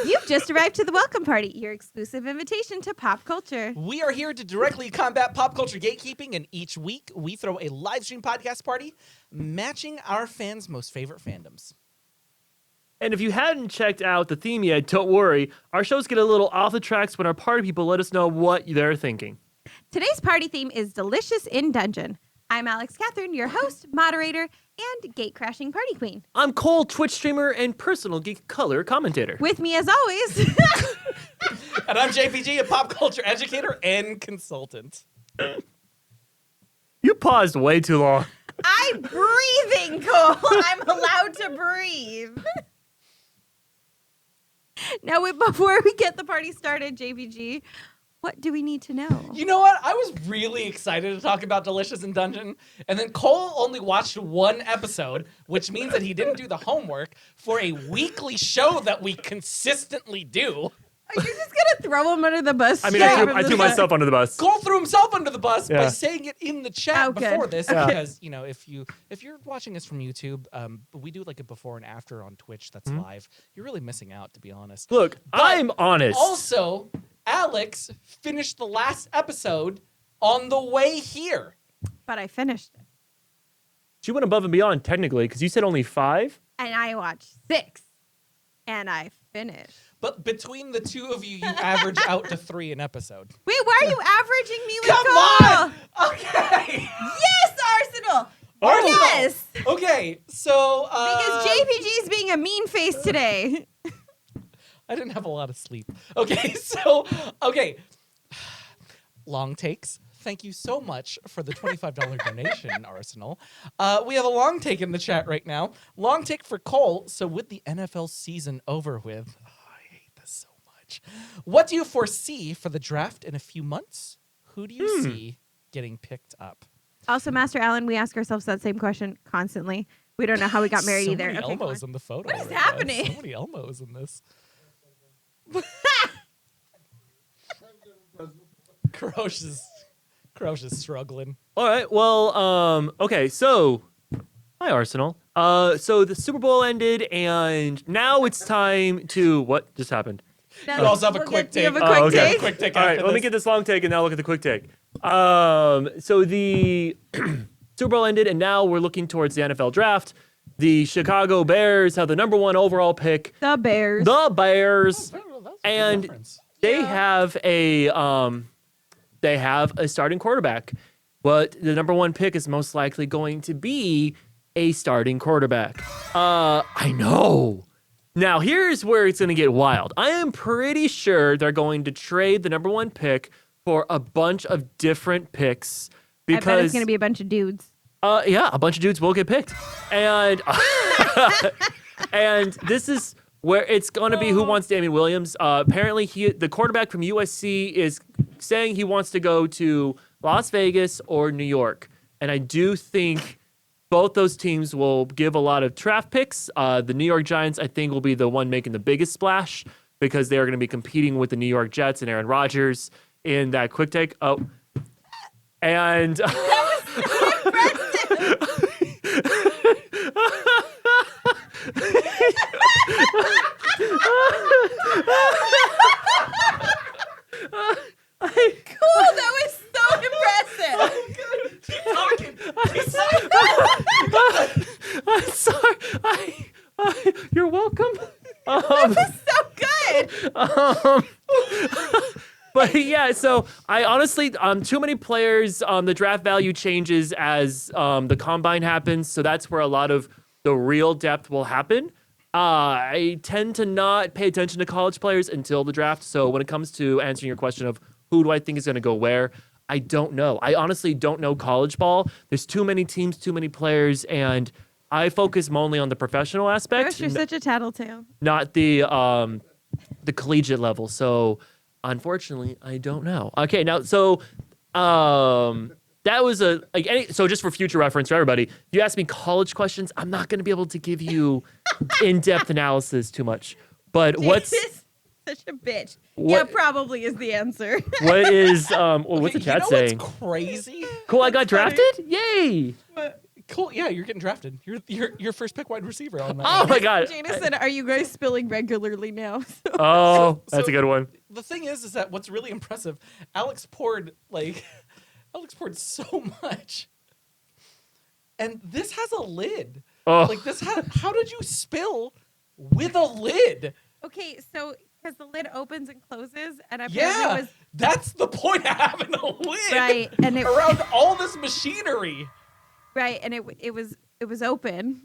You've just arrived to the Welcome Party, your exclusive invitation to pop culture. We are here to directly combat pop culture gatekeeping, and each week we throw a live stream podcast party matching our fans' most favorite fandoms. And if you hadn't checked out the theme yet, don't worry. Our shows get a little off the tracks when our party people let us know what they're thinking. Today's party theme is Delicious in Dungeon. I'm Alix Catherine, your host, moderator, and gate-crashing party queen. I'm Cole, Twitch streamer and personal geek color commentator. With me, as always... And I'm JPG, a pop culture educator and consultant. You paused way too long. I'm breathing, Cole. I'm allowed to breathe. Now, before we get the party started, JPG, what do we need to know? You know what? I was really excited to talk about Delicious in Dungeon, and then Cole only watched one episode, which means that he didn't do the homework for a weekly show that we consistently do. Are you just going to throw him under the bus? I mean, I threw myself under the bus. Cole threw himself under the bus by saying it in the chat before this, because you know, if you're watching us from YouTube, we do like a before and after on Twitch that's live. You're really missing out, to be honest. Look, but I'm honest. Also, Alix finished the last episode on the way here. But I finished it. She went above and beyond, technically, because you said only 5. And I watched 6. And I finished. But between the two of you, you average out to 3 an episode. Wait, why are you averaging me with Come Cole? on! Okay! Yes, Arsenal! Arsenal! Yes! Okay, so... Because JPG's being a mean face today. I didn't have a lot of sleep. Okay, so... Okay. Long takes. Thank you so much for the $25 donation, Arsenal. We have a long take in the chat right now. Long take for Cole. So with the NFL season over with... I hate this so much. What do you foresee for the draft in a few months? Who do you see getting picked up? Also, Master Allen, we ask ourselves that same question constantly. We don't know how we got married either. Many Elmos in the photo. What is happening? So many Elmos in this. Krosh is struggling. All right, well, okay, so, hi, Arsenal. So the Super Bowl ended, and now it's time to, what just happened? You also have a quick take. You have a quick okay. take? Quick take All right, after let me this. get this long take, and now look at the quick take. So the Super Bowl ended, and now we're looking towards the NFL draft. The Chicago Bears have the number 1 overall pick. The Bears. The Bears. That's a good And reference. they have a starting quarterback. But the number 1 pick is most likely going to be a starting quarterback. I know. Now, here's where it's going to get wild. I am pretty sure they're going to trade the number 1 pick for a bunch of different picks. Because, I bet it's going to be a bunch of dudes. yeah, a bunch of dudes will get picked. And and this is where it's going to be who wants Damian Williams. Apparently, the quarterback from USC is saying he wants to go to Las Vegas or New York. And I do think both those teams will give a lot of draft picks. The New York Giants, I think, will be the one making the biggest splash because they are going to be competing with the New York Jets and Aaron Rodgers in that quick take. Oh, and Cool, that was so impressive. Keep talking. I'm sorry. You're welcome. That was so good. But yeah, so I honestly, too many players, the draft value changes as the combine happens. So that's where a lot of the real depth will happen. I tend to not pay attention to college players until the draft. So when it comes to answering your question of who do I think is going to go where, I don't know. I honestly don't know college ball. There's too many teams, too many players, and I focus mainly on the professional aspect. Gosh, you're such a tattletale. Not the collegiate level. So unfortunately, I don't know. Okay, now so that was so just for future reference for everybody, if you ask me college questions, I'm not going to be able to give you in-depth analysis too much. But what's such a bitch? What, yeah, probably is the answer. What is what's the chat saying? What's crazy? Cool, I got drafted? Yay! Cool. Yeah, you're getting drafted. You're your first pick wide receiver on that. Oh my god. Jana said, "Are you guys spilling regularly now?" Oh, that's So- a good one. The thing is that what's really impressive, Alex poured so much, and this has a lid. Oh. Like this, how did you spill with a lid? Okay, so because the lid opens and closes, and apparently Yeah, it was that's the point of having a lid, right, and it around all this machinery. right, and it was open.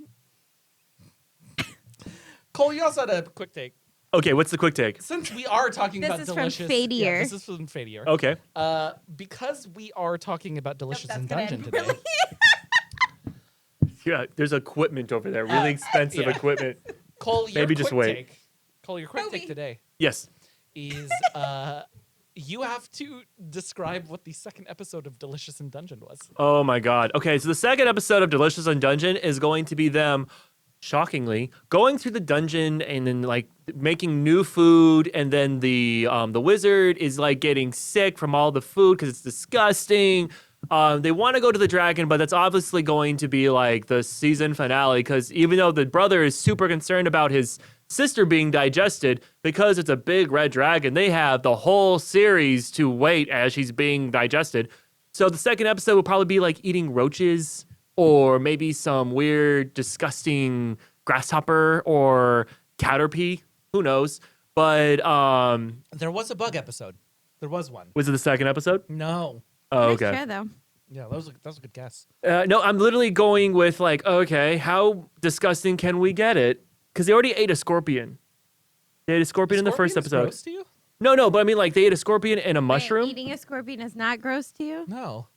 Cole, you also had a quick take. Okay, what's the quick take? Since we are talking This about is from delicious, Fadier. yeah, this is from Fadier. Okay. Because we are talking about delicious that's in gonna dungeon end today. really- Yeah, there's equipment over there. Really expensive yeah. equipment. Cole, your Maybe just quick wait. take. Cole, your quick take Toby. today Yes. is you have to describe what the second episode of Delicious in Dungeon was. Oh my god. Okay, so the second episode of Delicious in Dungeon is going to be them, shockingly, going through the dungeon and then like making new food, and then the wizard is like getting sick from all the food because it's disgusting. They want to go to the dragon, but that's obviously going to be like the season finale because even though the brother is super concerned about his sister being digested, because it's a big red dragon, they have the whole series to wait as she's being digested. So the second episode will probably be like eating roaches or maybe some weird, disgusting grasshopper or caterpie. Who knows? But There was a bug episode. There was one. was it the second episode? No. Oh, Nice okay. try, though. Yeah, that was a good guess. No, I'm literally going with like, okay, how disgusting can we get it? Because they already ate a scorpion. They ate a scorpion in the first Scorpion's episode. gross to you? No, but I mean like they ate a scorpion and a Wait, mushroom. eating a scorpion is not gross to you? No.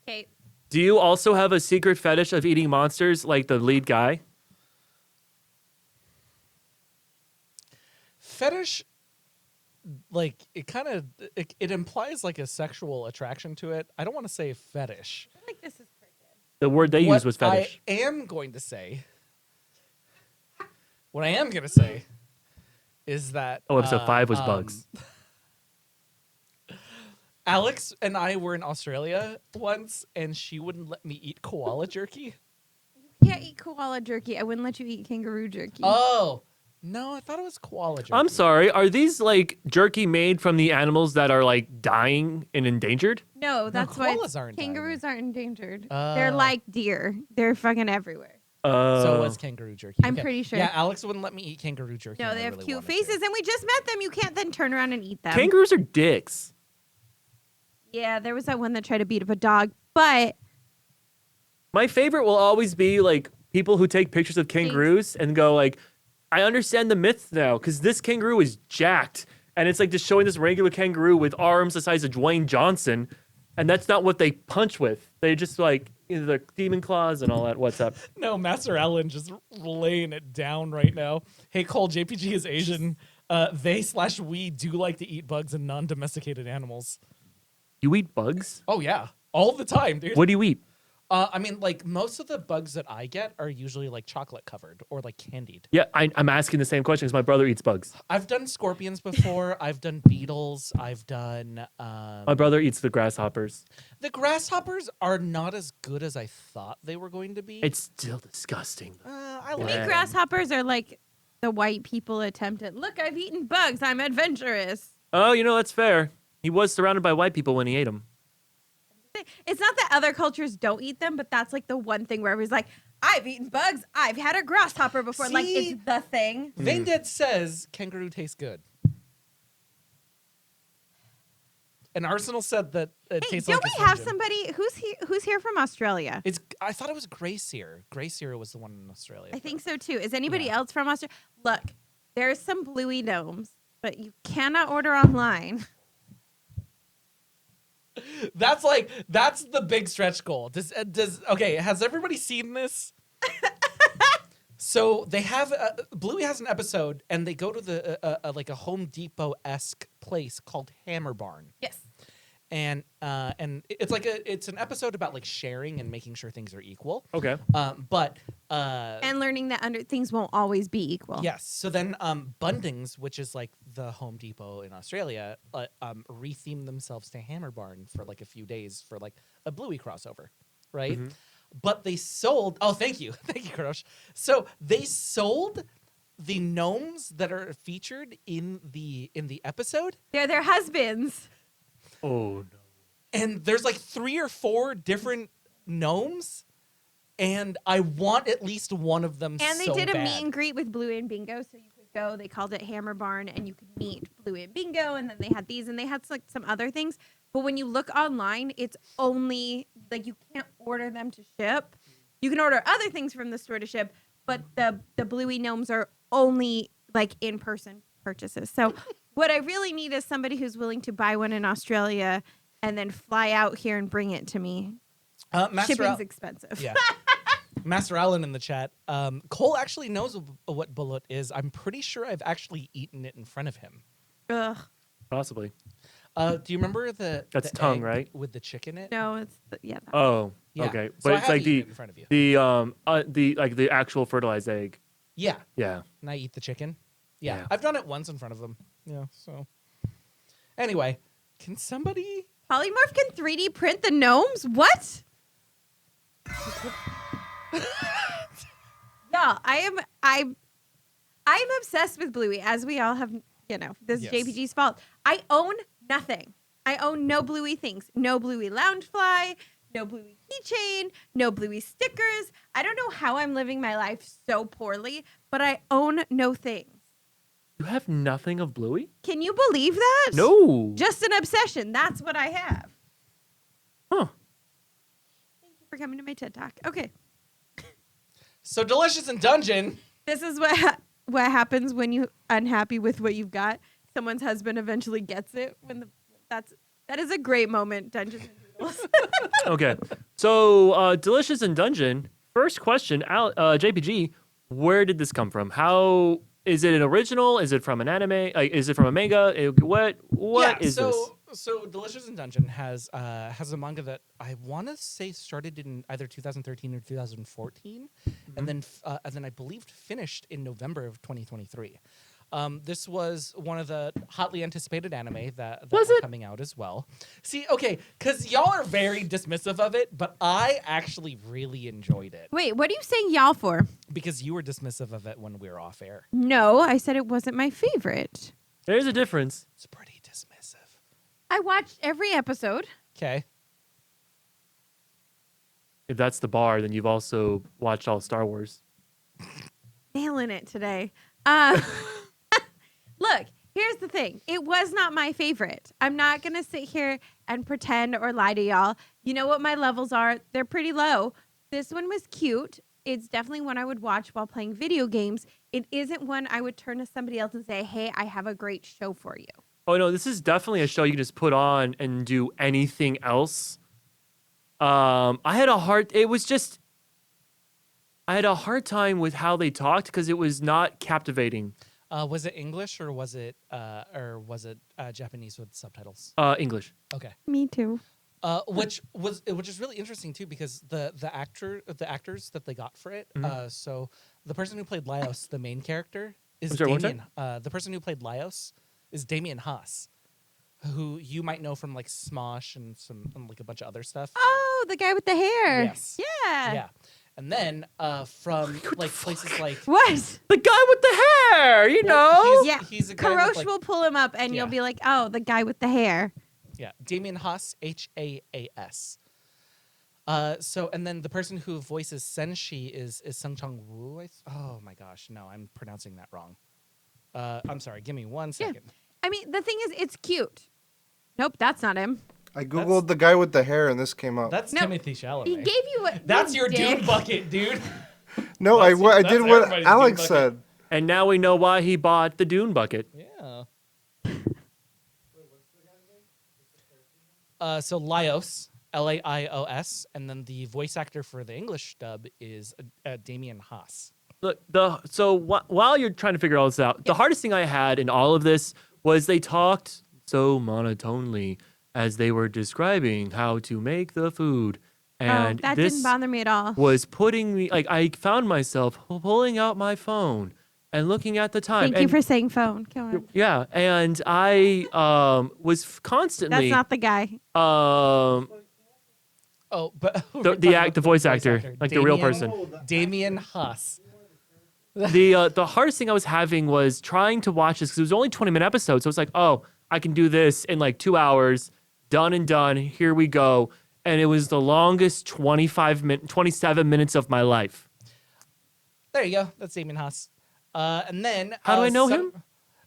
Okay. Do you also have a secret fetish of eating monsters like the lead guy? Fetish, like it kind of it implies like a sexual attraction to it. I don't want to say fetish. I feel like this is crooked. The word they used was What fetish. I am going to say. What I am going to say is that Oh, episode 5 was bugs. Alix and I were in Australia once, and she wouldn't let me eat koala jerky. You can't eat koala jerky. I wouldn't let you eat kangaroo jerky. Oh no, I thought it was koala jerky. I'm sorry. Are these like jerky made from the animals that are like dying and endangered? No, that's why koalas aren't dying. kangaroos aren't endangered. Oh. They're like deer. They're fucking everywhere. So it was kangaroo jerky. I'm pretty sure. Yeah, Alix wouldn't let me eat kangaroo jerky. No, and they I have really cute wanted to. faces, and we just met them. You can't then turn around and eat them. Kangaroos are dicks. Yeah, there was that one that tried to beat up a dog, but My favorite will always be like people who take pictures of kangaroos and go like, I understand the myth now because this kangaroo is jacked, and it's like just showing this regular kangaroo with arms the size of Dwayne Johnson, and that's not what they punch with. They just like the demon claws and all that. What's up? No, Master Allen just laying it down right now. Hey, Cole, JPG is Asian. They/we do like to eat bugs and non-domesticated animals. You eat bugs? Oh yeah, all the time, dude. What do you eat? I mean, like most of the bugs that I get are usually like chocolate covered or like candied. Yeah, I'm asking the same question because my brother eats bugs. I've done scorpions before. I've done beetles. I've done. My brother eats the grasshoppers. The grasshoppers are not as good as I thought they were going to be. It's still disgusting. I to like me, Yeah. grasshoppers are like the white people attempted. Look, I've eaten bugs. I'm adventurous. Oh, you know, that's fair. He was surrounded by white people when he ate them. It's not that other cultures don't eat them, but that's like the one thing where everybody's like, I've eaten bugs. I've had a grasshopper before. Like, See? it's the thing. Vane Dead says kangaroo tastes good. And Arsenal said that it Hey, tastes don't like we a have dungeon. somebody who's here from Australia? I thought it was Grey Seer. Grey Seer was the one in Australia. I think so too. Is anybody Yeah. else from Australia? Look, there's some bluey gnomes, but you cannot order online. That's the big stretch goal. Okay, has everybody seen this? So they have Bluey has an episode, and they go to the like a Home Depot-esque place called Hammer Barn, Yes. and it's like it's an episode about like sharing and making sure things are equal. Okay. But And learning that things won't always be equal. yes, so then Bundings, which is like the Home Depot in Australia, rethemed themselves to Hammer Barn for like a few days for like a Bluey crossover, right? Mhm. but they sold. Oh, thank you, thank you, Kurosh. So they sold the gnomes that are featured in the episode, They're their husbands. Oh no. and there's like 3 or 4 different gnomes, and I want at least one of them. And they so did a bad. meet and greet with Blue and Bingo, so you could go. They called it Hammer Barn, and you could meet Blue and Bingo, and then they had these, and they had like some other things. But when you look online, it's only like you can't order them to ship. You can order other things from the store to ship, but the Bluey gnomes are only like in-person purchases. So what I really need is somebody who's willing to buy one in Australia and then fly out here and bring it to me. Shipping's expensive. Yeah. Master Allen in the chat. Cole actually knows what bullet is. I'm pretty sure I've actually eaten it in front of him. Ugh. Possibly. Do you remember the That's the tongue, egg right? with the chick in it? No, it's that Oh, Yeah. okay. So But I it's have like eaten it in front of you. the actual fertilized egg. Yeah. Yeah. And I eat the chicken. Yeah. Yeah. I've done it once in front of them. Yeah. So anyway, can somebody? Polymorph can 3D print the gnomes? What? Y'all, I'm obsessed with Bluey, as we all have, this Yes. is JPG's fault. I own nothing. I own no Bluey things. No Bluey Loungefly, no Bluey keychain, no Bluey stickers. I don't know how I'm living my life so poorly, but I own no things. You have nothing of Bluey? Can you believe that? No. Just an obsession. That's what I have. Huh. Thank you for coming to my TED Talk. Okay. So Delicious in Dungeon. This is what happens when you're unhappy with what you've got. Someone's husband eventually gets it. That is a great moment, Dungeons and Doodles. Okay. So, Delicious in Dungeon. First question, JPG. Where did this come from? How is it an original? Is it from an anime? Like, is it from a manga? What is this? So Delicious in Dungeon has a manga that I want to say started in either 2013 or 2014, and then I believe finished in November of 2023. This was one of the hotly anticipated anime that Was were it? coming out as well. See, okay, because y'all are very dismissive of it, but I actually really enjoyed it Wait, what are you saying y'all for? because you were dismissive of it when we were off air. No, I said it wasn't my favorite. There's a difference. It's pretty dismissive. I watched every episode. Okay. If that's the bar, then you've also watched all Star Wars. Nailing it today. Look, here's the thing. It was not my favorite. I'm not going to sit here and pretend or lie to y'all. You know what my levels are? They're pretty low. This one was cute. It's definitely one I would watch while playing video games. It isn't one I would turn to somebody else and say, hey, I have a great show for you. Oh no, this is definitely a show you can just put on and do anything else. I had a hard time with how they talked because it was not captivating. Was it English or was it Japanese with subtitles? English. Okay. Me too. Which is really interesting too because the actors that they got for it. So the person who played Laios, the main character, is I'm sorry, what's Damien. The person who played Laios is Damien Haas, who you might know from like Smosh and like a bunch of other stuff. Oh, the guy with the hair. Yes. Yeah. Yeah. And then from like places like What? The guy with the hair, you know. Yeah. he's a guy with, Karosh like- will pull him up and Yeah. you'll be like, oh, the guy with the hair. Yeah, Damien Haas, Haas. So and then the person who voices Senshi is Sung Chang Woo. Oh my gosh, no, I'm pronouncing that wrong. I'm sorry. Give me 1 Yeah. second. I mean, the thing is, it's cute. Nope, that's not him. I googled the guy with the hair and this came up. That's No, Timothy Chalamet. He gave you a. That's your dick. dune bucket, dude. No, That's- I that's did what everybody's Alex dune said. And now we know why he bought the Dune bucket. Yeah. So Laios, Laios, and then the voice actor for the English dub is Damien Haas. Look, while you're trying to figure all this out, the hardest thing I had in all of this was they talked so monotonely as they were describing how to make the food. And that this didn't bother me at all. was putting me, like, I found myself pulling out my phone and looking at the time. Thank you and, for saying phone. Go on. Yeah, and I was constantly. That's not the guy. Oh, Oh, but The voice actor, like the real person. Damien Huss. The hardest thing I was having was trying to watch this because it was only 20-minute episodes. So it's like, oh, I can do this in like 2 hours, done and done. Here we go. And it was the longest 27 minutes of my life. There you go. That's Damien Huss. And then How do I know him?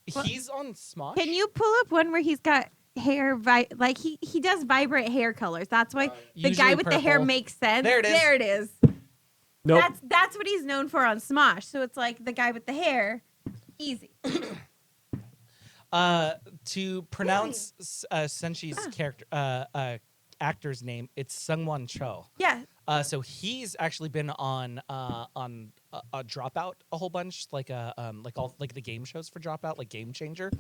He's on Smosh. Can you pull up one where he's got hair like he does vibrant hair colors? That's why the guy Usually with the hair purple. makes sense. There it is. There it is. Nope. That's what he's known for on Smosh. So it's like the guy with the hair, easy. To pronounce Senshi's character actor's name, it's Sungwon Cho. Yeah. So he's actually been on Dropout a whole bunch, like the game shows for Dropout, like Game Changer.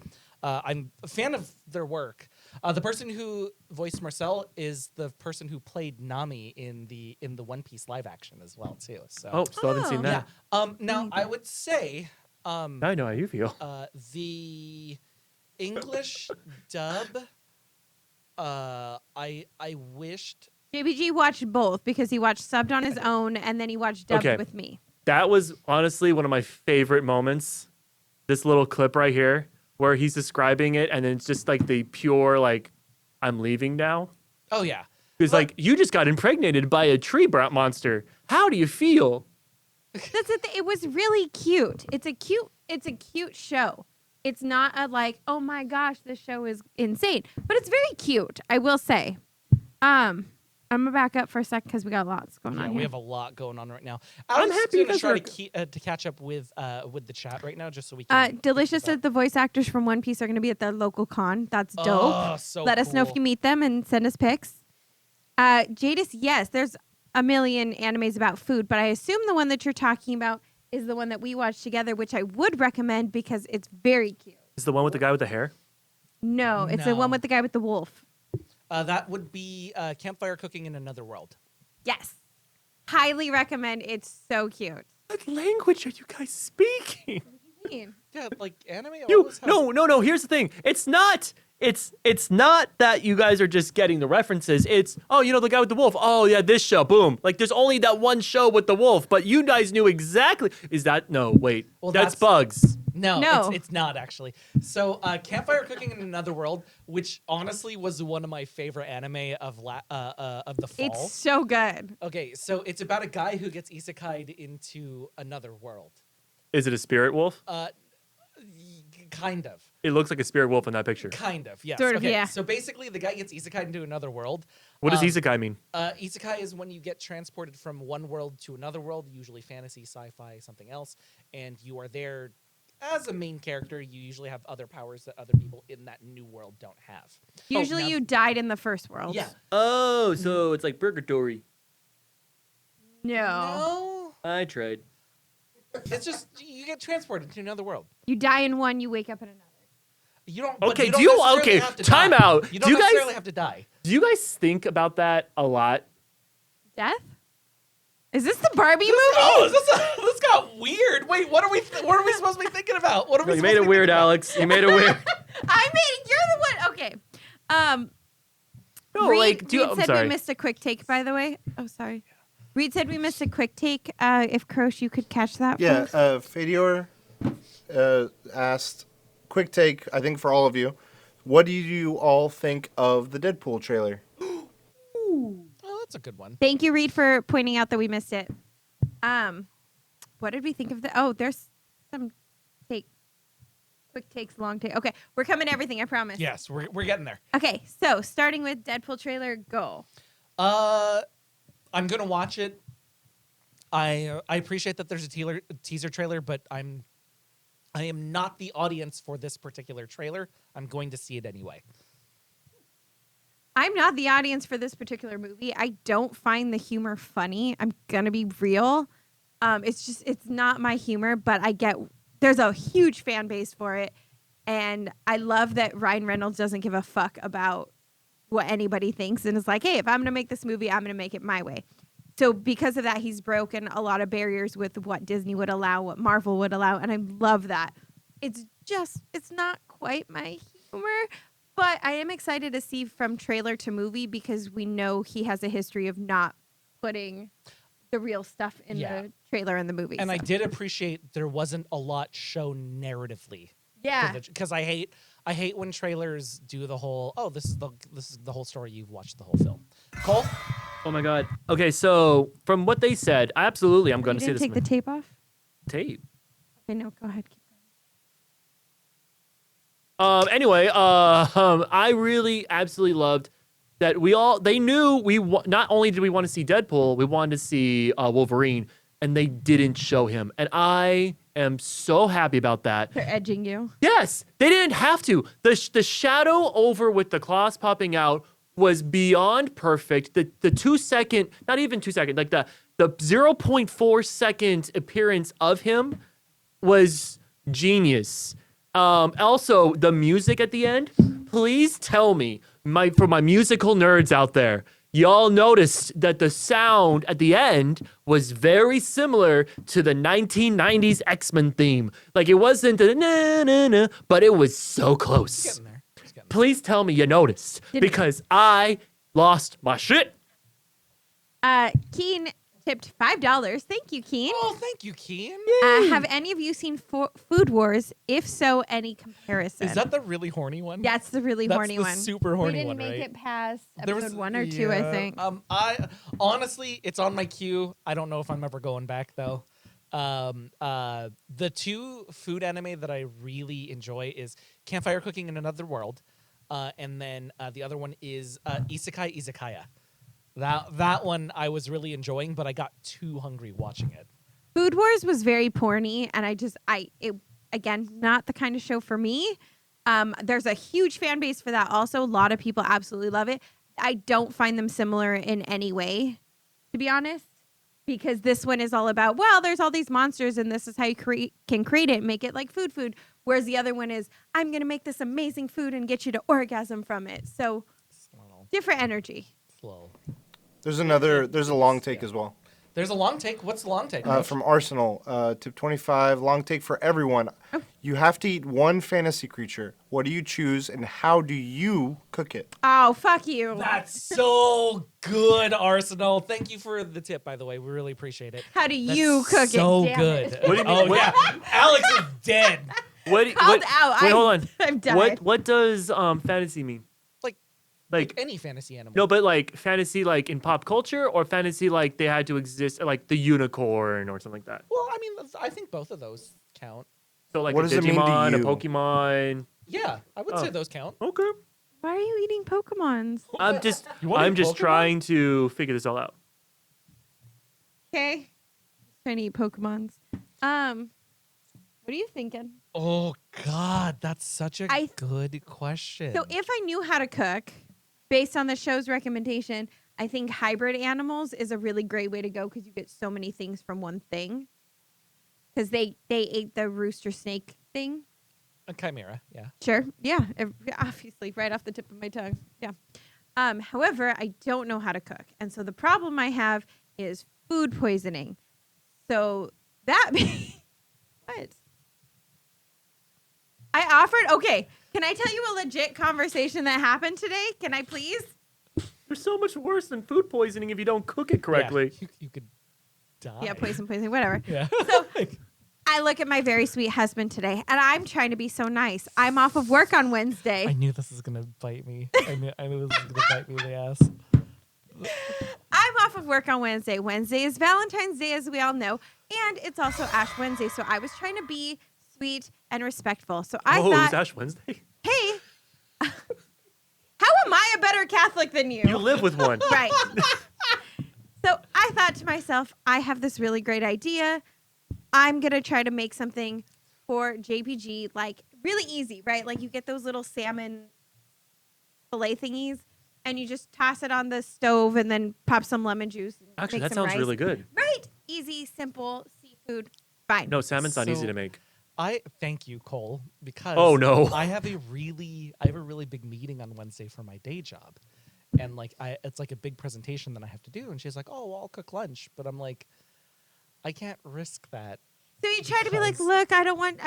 I'm a fan of their work. The person who voiced Marcel is the person who played Nami in the One Piece live action as well too. So Still haven't seen that. now I would say Now I know how you feel. the English dub. I wished. JBG watched both because he watched subbed on his own and then he watched dubbed Okay. with me. That was honestly one of my favorite moments. This little clip right here where he's describing it and then it's just like the pure like, I'm leaving now. Oh yeah. It's like, you just got impregnated by a tree monster. How do you feel? That's the thing. It was really cute. It's a cute show. It's not a like, oh my gosh, this show is insane. But it's very cute, I will say. I'm gonna back up for a sec because we got lots going on We here. have a lot going on right now. I'm Alex happy you is gonna guys try to catch up with the chat right now, just so we can. Delicious said the voice actors from One Piece are going to be at the local con. That's dope. Oh, so Let us know if cool. you meet them and send us pics. Jadis, yes, there's a million animes about food, but I assume the one that you're talking about is the one that we watched together, which I would recommend because it's very cute. Is the one with the guy with the hair? No, it's the one No. with the guy with the wolf. That would be Campfire Cooking in Another World. Yes. Highly recommend. It's so cute. What language are you guys speaking? Yeah, like anime. No. Here's the thing. It's not that you guys are just getting the references. It's the guy with the wolf. Oh yeah, this show. Boom. Like there's only that one show with the wolf, but you guys knew exactly. Is that no? Wait. Well, that's Bugs. No, it's not actually. So, Campfire Cooking in Another World, which honestly was one of my favorite anime of the fall. It's so good. Okay, so it's about a guy who gets isekai'd into another world. Is it a spirit wolf? Kind of. It looks like a spirit wolf in that picture. Kind of, yes. Sort of, okay, yeah. So basically, the guy gets isekai'd into another world. What does isekai mean? Isekai is when you get transported from one world to another world, usually fantasy, sci-fi, something else, and you are there as a main character. You usually have other powers that other people in that new world don't have. Usually you died in the first world. Yeah. Oh, so it's like purgatory. No. I tried. It's just you get transported to another world. You die in one, you wake up in another. You don't. Okay, you don't do you- necessarily okay, have to time die. out. You Do don't you guys- necessarily have to die. Do you guys think about that a lot? Death? Is this the Barbie movie? Oh, this got weird. Wait, what are we supposed to be thinking about? What are we? You supposed made to it be weird, thinking about? Alex. You made it weird. I made it. You're the one. Okay. No, Reed I'm said sorry. we missed a quick take, by the way. Oh, sorry. Reed said we missed a quick take. If Krosh, you could catch that. Yeah, for us. Fadior asked, quick take, I think for all of you. What do you all think of the Deadpool trailer? Oh, that's a good one. Thank you, Reed, for pointing out that we missed it. What did we think of the? Oh, there's some quick takes, long take. Okay, we're coming to everything. I promise. Yes, we're getting there. Okay, so starting with Deadpool trailer, go. I'm gonna watch it. I appreciate that there's a teaser trailer, but I am not the audience for this particular trailer. I'm going to see it anyway. I'm not the audience for this particular movie. I don't find the humor funny. I'm gonna be real. It's not my humor, but there's a huge fan base for it. And I love that Ryan Reynolds doesn't give a fuck about what anybody thinks and is like, hey, if I'm gonna make this movie, I'm gonna make it my way. So because of that, he's broken a lot of barriers with what Disney would allow, what Marvel would allow, and I love that. It's not quite my humor. But I am excited to see from trailer to movie because we know he has a history of not putting the real stuff in the trailer and the movie. And so. I did appreciate there wasn't a lot shown narratively. Yeah. Because I hate when trailers do the whole, oh, this is the whole story, you've watched the whole film. Cole? Oh my god. Okay, so from what they said, absolutely, I'm going You to see didn't this take the tape off? tape. Okay, no, go ahead. Keep Anyway, I really absolutely loved that they knew not only did we want to see Deadpool, we wanted to see Wolverine, and they didn't show him. And I am so happy about that. They're edging you. Yes, they didn't have to. The shadow over with the claws popping out was beyond perfect. The 2 second, not even 2 second, like the 0.4 second appearance of him was genius. Also, the music at the end, please tell me, for my musical nerds out there, y'all noticed that the sound at the end was very similar to the 1990s X-Men theme. Like, it wasn't the na-na-na, but it was so close. Getting there. Please tell me you noticed, because I lost my shit. Keen tipped $5. Thank you, Keen. Oh, thank you, Keen. Have any of you seen Food Wars? If so, any comparison? Is that the really horny one? That's the really That's horny the one. super horny we didn't one, make right? it past There episode was 1 or 2, I think. I honestly, it's on my queue. I don't know if I'm ever going back though. The two food anime that I really enjoy is Campfire Cooking in Another World, and then the other one is Isekai Izakaya. That one I was really enjoying, but I got too hungry watching it. Food Wars was very porny, and again, not the kind of show for me. There's a huge fan base for that also. A lot of people absolutely love it. I don't find them similar in any way, to be honest, because this one is all about, well, there's all these monsters, and this is how you can create it, make it like food. Whereas the other one is, I'm going to make this amazing food and get you to orgasm from it. So different energy. Slow. There's a long take as well. There's a long take. What's the long take? From Arsenal, tip 25, long take for everyone. Oh. You have to eat one fantasy creature. What do you choose, and how do you cook it? Oh, fuck you. That's so good, Arsenal. Thank you for the tip, by the way. We really appreciate it. How do you cook it? So Damn good. it. What do you mean? Oh yeah, Alex is dead. Called out. Wait, hold on. I've died. What does fantasy mean? Like any fantasy animal. No, but like fantasy, like in pop culture, or fantasy like they had to exist, like the unicorn or something like that. Well, I mean, I think both of those count. So like What a does it mean to Digimon, a you? Pokemon. Yeah, I would say those count. Okay. Why are you eating Pokemons? I'm just wanna eat Pokemon? trying to figure this all out. Okay. Trying to eat Pokemons. What are you thinking? Oh God, that's such a I- good question. So if I knew how to cook, based on the show's recommendation, I think hybrid animals is a really great way to go because you get so many things from one thing. Because they ate the rooster snake thing. A chimera, yeah. Sure. Yeah. Obviously, right off the tip of my tongue. Yeah. However, I don't know how to cook. And so the problem I have is food poisoning. So that what? I offered, okay, can I tell you a legit conversation that happened today? Can I please? There's so much worse than food poisoning if you don't cook it correctly. Yeah, you could die. Yeah, poisoning, whatever. Yeah. So I look at my very sweet husband today, and I'm trying to be so nice. I'm off of work on Wednesday. I knew this was gonna bite me. I knew this was gonna bite me in the ass. I'm off of work on Wednesday. Wednesday is Valentine's Day, as we all know, and it's also Ash Wednesday. So I was trying to be sweet and respectful. So I It's thought, Ash Wednesday. hey, how am I a better Catholic than you? You live with one. Right. So I thought to myself, I have this really great idea. I'm going to try to make something for JPG, like really easy, right? Like you get those little salmon fillet thingies and you just toss it on the stove and then pop some lemon juice. And Actually, make that some sounds rice. really good. Right. Easy, simple seafood. Fine. No, salmon's not easy So- to make. I thank you, Cole, because Oh, no. I have a really big meeting on Wednesday for my day job. And like it's like a big presentation that I have to do. And she's like, oh, well, I'll cook lunch. But I'm like, I can't risk that So you try to be like, look, I don't want,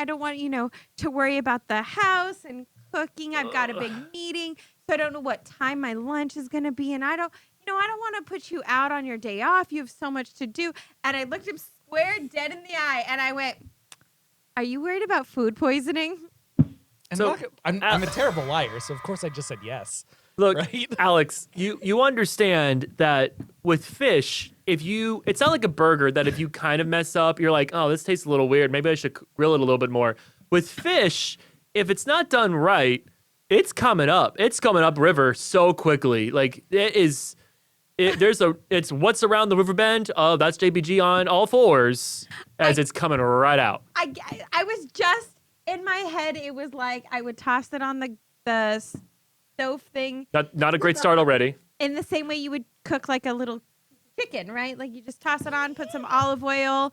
to worry about the house and cooking. I've got a big meeting, so I don't know what time my lunch is going to be. And I don't want to put you out on your day off. You have so much to do. And I looked him square dead in the eye and I went, are you worried about food poisoning? And So, I'm a terrible liar, so of course I just said yes. Look, Right? Alex, you understand that with fish, it's not like a burger that if you kind of mess up, you're like, oh, this tastes a little weird. Maybe I should grill it a little bit more. With fish, if it's not done right, it's coming up. It's coming up river so quickly. Like it's what's around the river bend. Oh, that's JBG on all fours as it's coming right out. I was just in my head. It was like I would toss it on the stove thing Not a great start already. in the same way you would cook like a little chicken, right? Like you just toss it on, put some olive oil,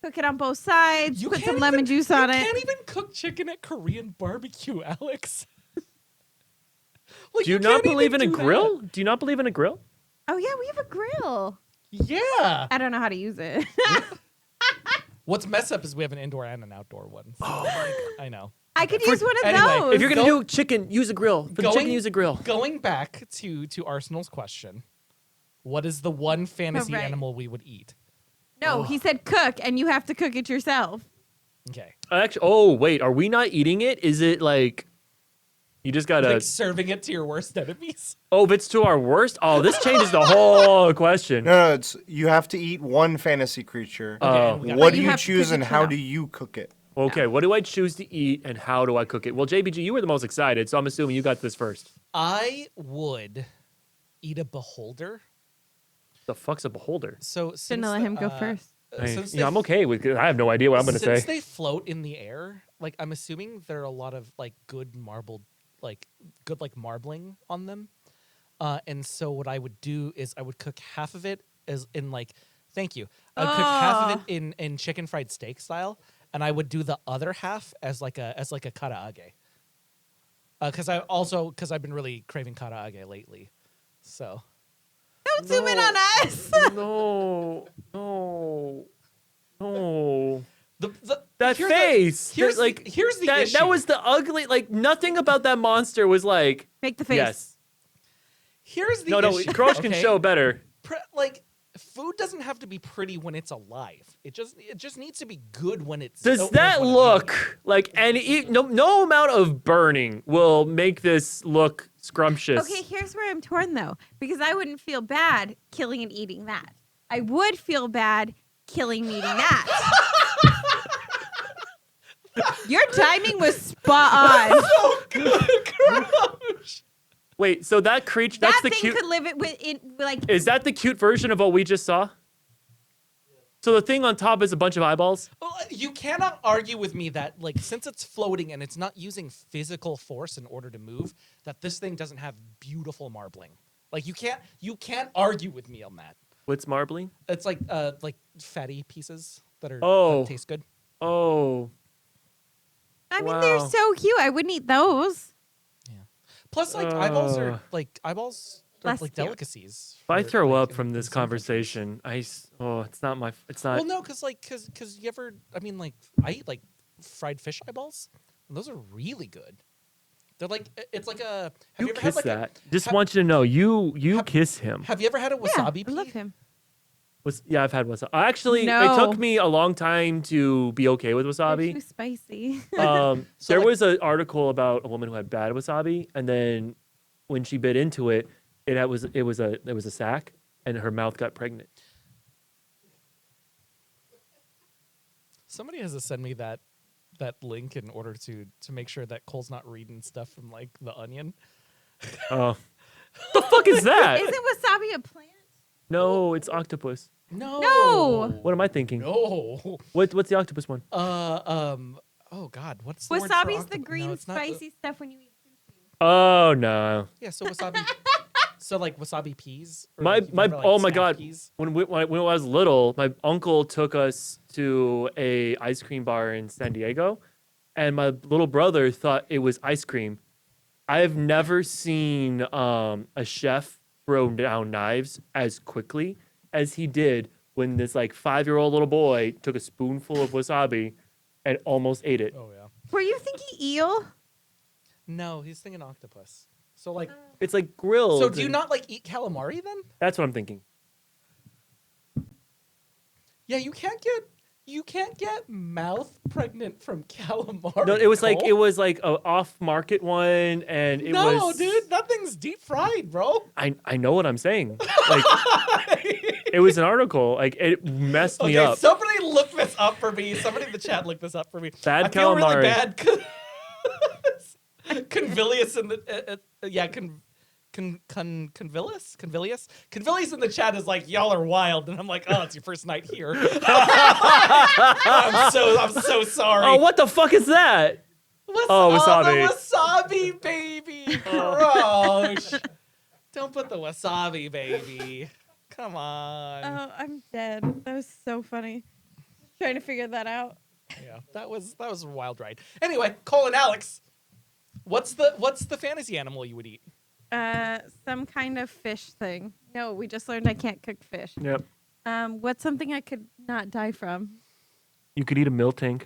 cook it on both sides, put some lemon juice on it. You can't even cook chicken at Korean barbecue, Alex. Like, Do you not can't believe in even a do grill? that. Do you not believe in a grill? Oh yeah, we have a grill. Yeah. I don't know how to use it. What's messed up is we have an indoor and an outdoor one. Oh my god. I know. I could use one of Anyway, those. If you're gonna do chicken, use a grill. For the chicken, use a grill. Going back to Arsenal's question, what is the one fantasy right. animal we would eat? No, he said cook, and you have to cook it yourself. Okay. Actually, oh wait, are we not eating it? Is it like you just gotta? Like serving it to your worst enemies? Oh, if it's to our worst. Oh, this changes the whole question. No, it's you have to eat one fantasy creature. Oh. and we got- What But do you you have to choose cook it and how yourself. do you cook it? Okay, what do I choose to eat and how do I cook it? Well, JBG, you were the most excited, so I'm assuming you got this first. I would eat a beholder. The fuck's a beholder? So since Shouldn't let him go first. Since I'm okay with it. I have no idea what I'm gonna Since say. they float in the air, like I'm assuming there are a lot of like good marbling on them. And so what I would do is I would cook half of it as in like, thank you. I would cook half of it in chicken fried steak style, and I would do the other half as like a karaage. Because I've been really craving karaage lately, so. Don't zoom in on us. No. That here's face. here's like here's the that, issue. That was the ugly. Like nothing about that monster was like. Make the face. Yes. Here's the No. issue. Crush can okay? show better. Like food doesn't have to be pretty when it's alive. It just needs to be good when it's. Does that when it's look eaten. like any? No amount of burning will make this look scrumptious. Okay, here's where I'm torn though, because I wouldn't feel bad killing and eating that. I would feel bad killing and eating that. Your timing was spot on. Wait, so that creature? That's That the thing cute. could live it like. Is that the cute version of what we just saw? So the thing on top is a bunch of eyeballs. Well, you cannot argue with me that, like, since it's floating and it's not using physical force in order to move, that this thing doesn't have beautiful marbling. Like, you can't argue with me on that. What's marbling? It's like fatty pieces that Oh. that taste good. Oh, I mean, they're Wow. so cute. I wouldn't eat those. Yeah. Plus, like eyeballs are Less like cute. delicacies. if I for, throw like, up from in this some countries. conversation, it's not my. It's not. Well, no, because you ever, I mean, like, I eat like fried fish eyeballs, and those are really good. They're like, it's like a. Have you ever kiss had, like, that. Just have- want you to know, you have- kiss him. Have you ever had a Yeah, wasabi I love pea? him. Yeah, I've had wasabi. Actually, No. it took me a long time to be okay with They're wasabi. too spicy. So, There like- was an article about a woman who had bad wasabi, and then when she bit into it, it was a sack, and her mouth got pregnant. Somebody has to send me that link in order to make sure that Cole's not reading stuff from like the Onion. Oh, the fuck is that? Isn't wasabi a plant? No, it's octopus. No. No. What am I thinking? No. What's the octopus one? Oh God, what's the word for Wasabi's the octopus? green No, it's not spicy stuff when you eat sushi. Oh no. yeah, so wasabi. So like wasabi peas. Or My like, you've never, like, oh my snap god. peas? When I was little, my uncle took us to a ice cream bar in San Diego, and my little brother thought it was ice cream. I've never seen a chef throw down knives as quickly as he did when this like 5-year-old little boy took a spoonful of wasabi and almost ate it. Oh yeah. Were you thinking eel? No, he's thinking octopus. So like, It's like grilled. so do you and- not like eat calamari then? That's what I'm thinking. Yeah, you can't get mouth pregnant from calamari. No, it was like Cole. a off-market one, and it no, was. dude, that thing's deep fried, bro. I know what I'm saying. Like it was an article. Like it messed me Okay, up. somebody look this up for me. Somebody in the chat look this up for me. Bad I feel really calamari. bad. Convilius in the Convilius in the chat is like, y'all are wild, and I'm like, oh, it's your first night here. I'm so sorry. Oh, what the fuck is that? Oh, wasabi. The wasabi baby. Gross. Don't put the wasabi baby. Come on. Oh, I'm dead. That was so funny. Trying to figure that out. Yeah, that was a wild ride. Anyway, Cole and Alex, what's the fantasy animal you would eat? Some kind of fish thing. No, we just learned I can't cook fish. Yep. What's something I could not die from? You could eat a miltank.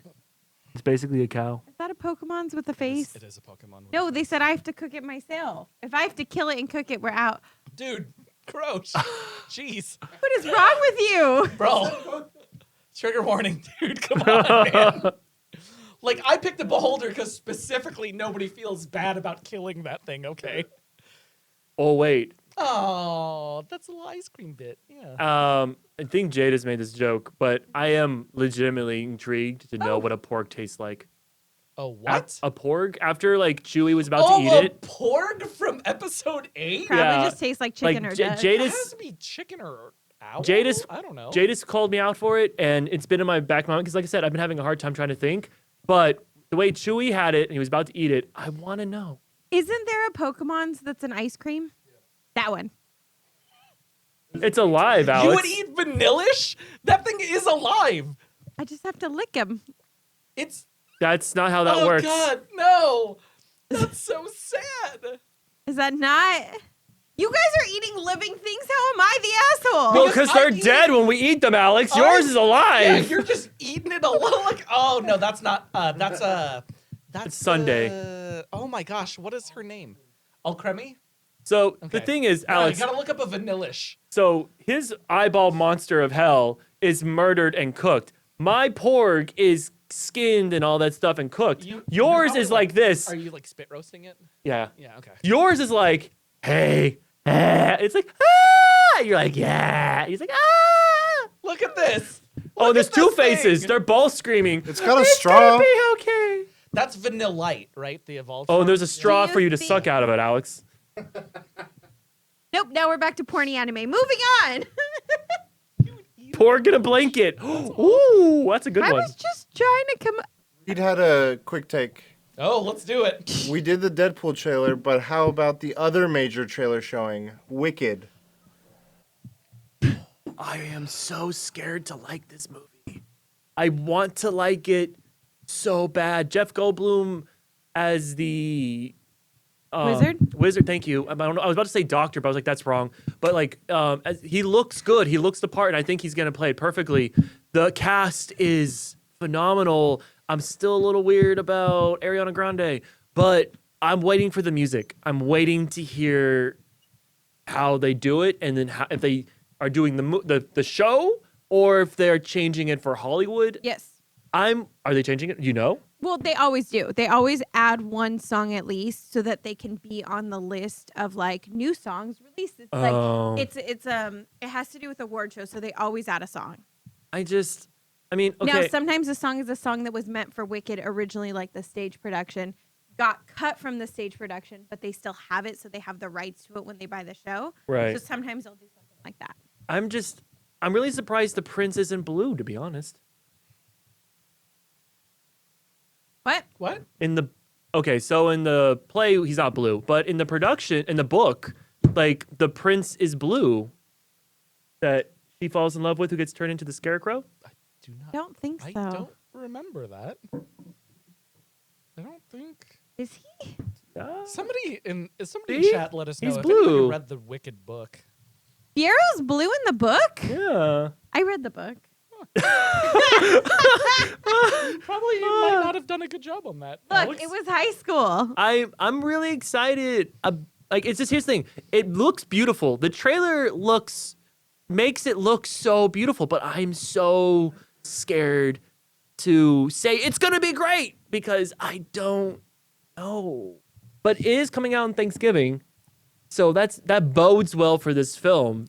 It's basically a cow. Is that a Pokemon's with a face? It is a Pokemon. No, they said I have to cook it myself. If I have to kill it and cook it, we're out. Dude, gross. Jeez, What is wrong with you? bro. Trigger warning, dude. Come on, man. Like, I picked the Beholder because specifically nobody feels bad about killing that thing. Okay. Oh wait. Oh, that's a little ice cream bit. Yeah. I think Jade has made this joke, but I am legitimately intrigued to know what a porg tastes like. Oh, what? A porg? After like Chewie was about to eat a it. porg from episode 8? Probably Yeah, just tastes like chicken like or J- duck. Jade It is- has to be chicken or owl. Jadis- I don't know. Jadis called me out for it, and it's been in my back mind because, like I said, I've been having a hard time trying to think. But the way Chewie had it and he was about to eat it, I want to know. Isn't there a Pokemon's that's an ice cream? That one. It's alive, You Alex. would eat Vanillish? That thing is alive. I just have to lick him. It's That's not how that oh works. god, no. That's so sad. Is that not? You guys are eating living things. How am I the asshole? Well, Because because they're I'm dead when we eat them, Alex. Yours I'm- is alive. Yeah, you're just eating it alone. Like, oh no, that's not. That's It's Sunday. Oh my gosh, what is her name? Alcremie? So Okay. the thing is, Yeah, Alex, you gotta look up a Vanillish. so his eyeball monster of hell is murdered and cooked. My porg is skinned and all that stuff and cooked. Yours Yours is like this. Are you like spit roasting it? Yeah. Yeah. Okay. Yours is like, hey, it's like, ah. You're like, yeah. He's like, ah. Look at this. Oh, Look there's at two this faces. thing. They're both screaming. It's got a It's straw. gonna be okay. That's Vanillite, right? The evolved. Oh, form? and there's a straw you for you to think- suck out of it, Alex. Nope. Now we're back to porny anime. Moving on. Porg in a blanket. Ooh, that's a good I one. was just trying to come. We'd had a quick take. Oh, let's do it. We did the Deadpool trailer, but how about the other major trailer showing, Wicked? I am so scared to like this movie. I want to like it so bad. Jeff Goldblum as the Wizard, thank you. I was about to say doctor, but I was like, that's wrong. But like, he looks good. He looks the part, and I think he's gonna play it perfectly. The cast is phenomenal. I'm still a little weird about Ariana Grande, but I'm waiting for the music. I'm waiting to hear how they do it, and then if they are doing the show, or if they're changing it for Hollywood. Yes. Are they changing it? You know? Well, they always do. They always add one song at least so that they can be on the list of like new songs released. It's Oh. like it has to do with award shows, so they always add a song. Okay. Now, sometimes a song is a song that was meant for Wicked originally, like the stage production, got cut from the stage production, but they still have it, so they have the rights to it when they buy the show. Right. So sometimes they'll do something like that. I'm really surprised the prince isn't blue, to be honest. What? What? So in the play, he's not blue, but in the production, in the book, like the prince is blue that she falls in love with, who gets turned into the scarecrow. Do not. I don't think so. I don't remember that. I don't think. Is he? Somebody in See? chat let us know He's if anybody blue. read the Wicked book. Fiero's blue in the book? Yeah. I read the book. Probably might not have done a good job on that. Look, Alex? it was high school. I'm really excited. Like it's just here's the thing. It looks beautiful. The trailer makes it look so beautiful, but I'm so scared to say it's gonna be great because I don't know. But it is coming out on Thanksgiving, so that bodes well for this film.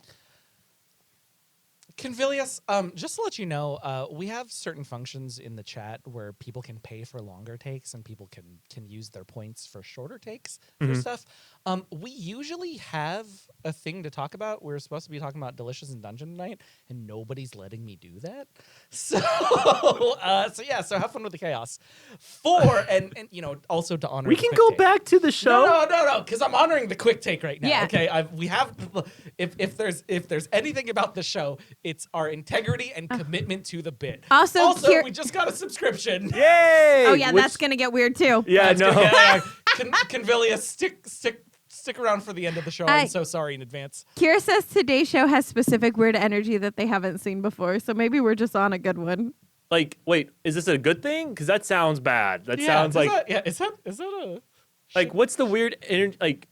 Convilius, just to let you know, we have certain functions in the chat where people can pay for longer takes and people can use their points for shorter takes for stuff. We usually have a thing to talk about. We're supposed to be talking about Delicious Dungeon tonight, and nobody's letting me do that. So, so have fun with the chaos. And also to honor. We the can quick go take. back to the show. No, because I'm honoring the quick take right now. Yeah. Okay, we have. If there's anything about the show, it's our integrity and commitment to the bit. Also, we just got a subscription. Yay! Oh yeah, that's gonna get weird too. Yeah, That's no. good. Yeah. Convilius, stick around for the end of the show. I'm so sorry in advance. Kira says today's show has specific weird energy that they haven't seen before, so maybe we're just on a good one. Like, wait, is this a good thing? Because that sounds bad. That sounds like is that a like what's the weird energy? Like,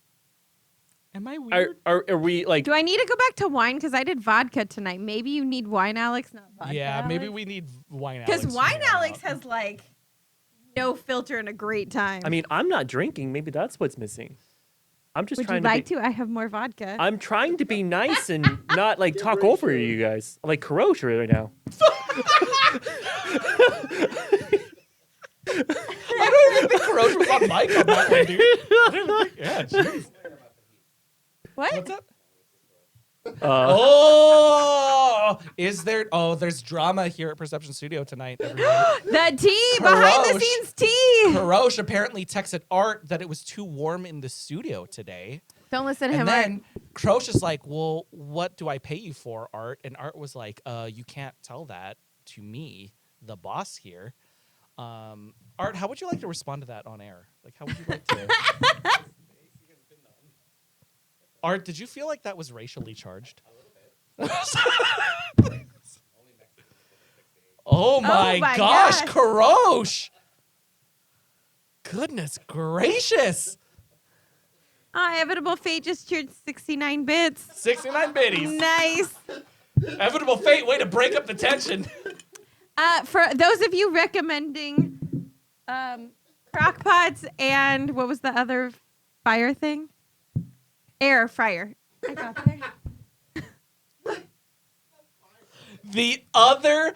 am I weird? are we like? Do I need to go back to wine? Because I did vodka tonight. Maybe you need wine, Alex, not vodka. Yeah, maybe we need wine. Because wine, from here on Alex out. has like no filter and a great time. I mean, I'm not drinking. Maybe that's what's missing. I'm just would you trying like to. to? I have more vodka. I'm trying to be nice and not like talk over you guys. I'm like Karosh right now. I don't even think Karosh was on mic on that one, dude. I don't even think. Yeah, jeez. What? What's up? Uh, there's drama here at Perception Studio tonight. Everyone. The tea, behind the Karosh. scenes tea. Karosh apparently texted Art that it was too warm in the studio today. Don't listen to him. And then Karosh is like, well, what do I pay you for, Art? And Art was like, you can't tell that to me, the boss here. Art, how would you like to respond to that on air? Like, how would you like to? Art, did you feel like that was racially charged? Oh my my gosh, gosh. Karosh! Goodness gracious! Inevitable Fate just cheered 69 bits. 69 biddies. Nice. Inevitable fate, way to break up the tension. For those of you recommending crock pots and what was the other fire thing? Air fryer. I got there. The other,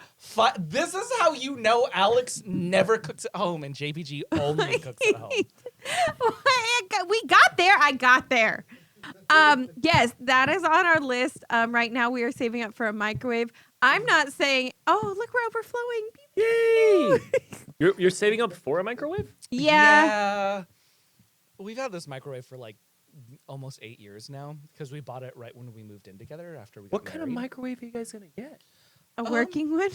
this is how you know Alix never cooks at home and JPG only cooks at home. We got there. I got there. Yes, that is on our list. Right now we are saving up for a microwave. I'm not saying, oh, look, we're overflowing. yay! You're saving up for a microwave? Yeah. We've had this microwave for like almost 8 years now because we bought it right when we moved in together after we got What kind of married. microwave are you guys gonna get? A working one?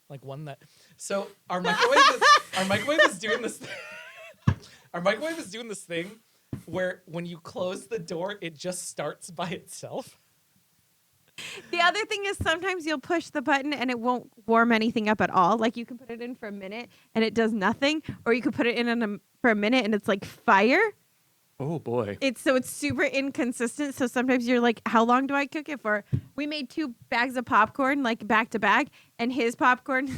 Like one that. So our microwave is doing this. Our microwave is doing this thing where when you close the door, it just starts by itself. The other thing is sometimes you'll push the button and it won't warm anything up at all. Like you can put it in for a minute and it does nothing, or you could put it in for a minute and it's like fire. Oh boy. It's super inconsistent. So sometimes you're like, how long do I cook it for? We made 2 bags of popcorn like back to back, and his popcorn,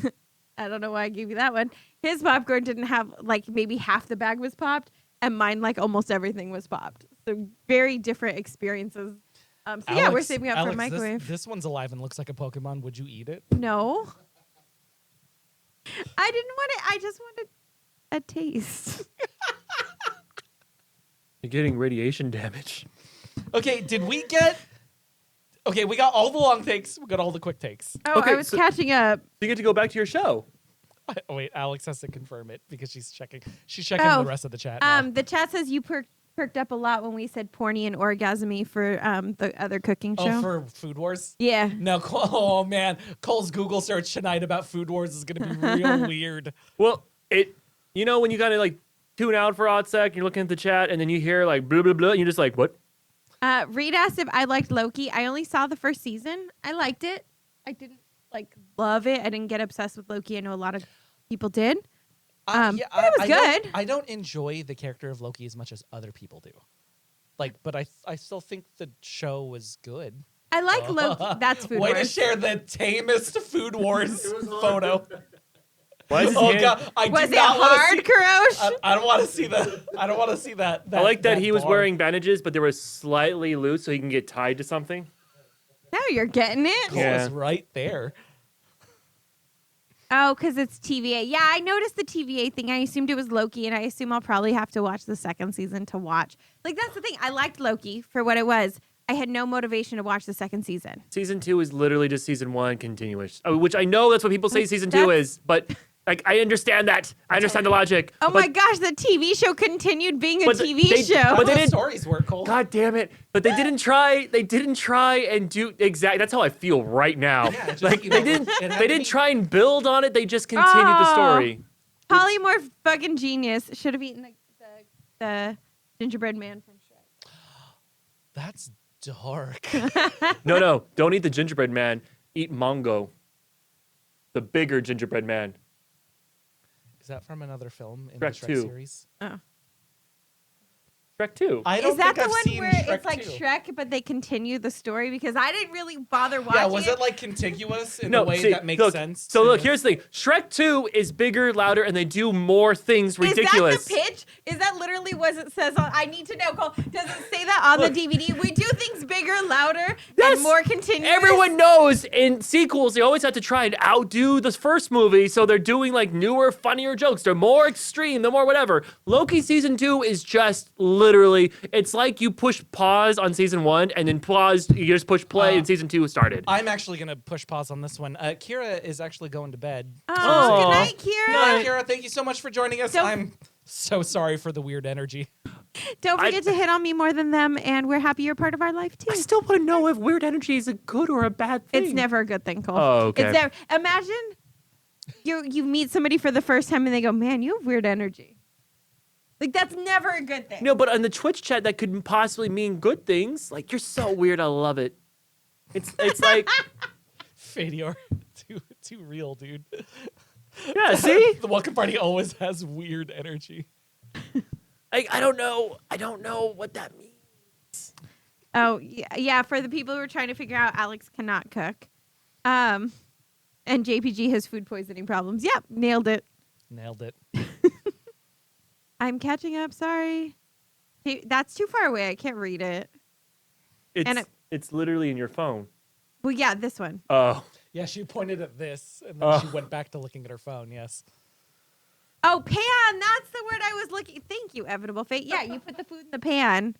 I don't know why I gave you that one. His popcorn didn't have like maybe half the bag was popped, and mine like almost everything was popped. So very different experiences. Yeah, we're saving up for a microwave. This one's alive and looks like a Pokemon. Would you eat it? No. I didn't want it. I just wanted a taste. You're getting radiation damage. Okay, we got all the long takes. We got all the quick takes. Oh, Okay, I was so- catching up. You get to go back to your show. Oh, wait, Alix has to confirm it because she's checking. She's checking the rest of the chat. Now. The chat says you perked up a lot when we said porny and orgasmy for the other cooking show. Oh, for Food Wars? Yeah. No, oh man, Cole's Google search tonight about Food Wars is gonna be real weird. Well, when you kind of like tune out for a hot sec, you're looking at the chat, and then you hear like blah blah blah, and you're just like, what? Reed asked if I liked Loki. I only saw the first season. I liked it. I didn't love it. I didn't get obsessed with Loki. I know a lot of people did. But it was good. I don't enjoy the character of Loki as much as other people do. But I still think the show was good. I like Loki. That's Food Way Wars. to share the tamest Food Wars photo. Why is Oh his hand- god, I Was do it not want hard, to see. Karosh? I don't want to see that. I don't want to see that. I like that he was bar. wearing bandages, but they were slightly loose so he can get tied to something. Now you're getting it. Cole Yeah. is right there. Oh, because it's TVA. Yeah, I noticed the TVA thing. I assumed it was Loki, and I assume I'll probably have to watch the second season to watch. Like, that's the thing. I liked Loki for what it was. I had no motivation to watch the second season. Season 2 is literally just season 1 continuous, which I know that's what people say season 2 is, but like I understand that. I understand the logic. Oh but, my gosh, the TV show continued being a But TV they- show. but they How didn't- stories work, Cole. God damn it! But they didn't try. They didn't try and do exact. That's how I feel right now. Yeah, just, like you know, they didn't. it had They to didn't be- try and build on it. They just continued the story. Polymorph fucking genius. Should have eaten the gingerbread man from Shrek. That's dark. No, don't eat the gingerbread man. Eat Mongo, the bigger gingerbread man. Is that from another film in Shrek the Shrek 2. series? Oh. Shrek 2. I don't Is that think the I've one seen where Shrek it's like 2. Shrek, but they continue the story? Because I didn't really bother watching Yeah, was it like contiguous in a No, way see, that makes look, sense? So to- look, here's the thing: Shrek 2 is bigger, louder, and they do more things ridiculous. Is that the pitch? Is that literally what it says on? I need to know, Cole. Does it say that on Look. the DVD? We do things bigger, louder, Yes. and more continuous. Everyone knows in sequels they always have to try and outdo the first movie, so they're doing like newer, funnier jokes. They're more extreme, they're more whatever. Loki season 2 is just literally, it's like you push pause on season 1 and then you just push play and season 2 started. I'm actually gonna push pause on this one. Kira is actually going to bed. Oh, Aw. good night, Kira. Good night, Kira. Thank you so much for joining us. Don't- I'm so sorry for the weird energy. Don't forget to hit on me more than them, and we're happy you're part of our life too. I still want to know if weird energy is a good or a bad thing. It's never a good thing, Cole. Oh, okay. It's never. Imagine you meet somebody for the first time and they go, "Man, you have weird energy." Like that's never a good thing. No, but on the Twitch chat that could possibly mean good things. Like you're so weird, I love it. It's like Fadior, too real, dude. yeah, see? The welcome party always has weird energy. I don't know what that means. Oh yeah. For the people who are trying to figure out, Alix cannot cook, and JPG has food poisoning problems. Yep, nailed it. Nailed it. I'm catching up. Sorry. Hey, that's too far away. I can't read it. It's literally in your phone. Well, yeah, this one. Oh. Yeah, she pointed at this, and then she went back to looking at her phone. Yes. Oh, pan. That's the word I was looking. Thank you, Evitable Fate. Yeah, you put the food in the pan.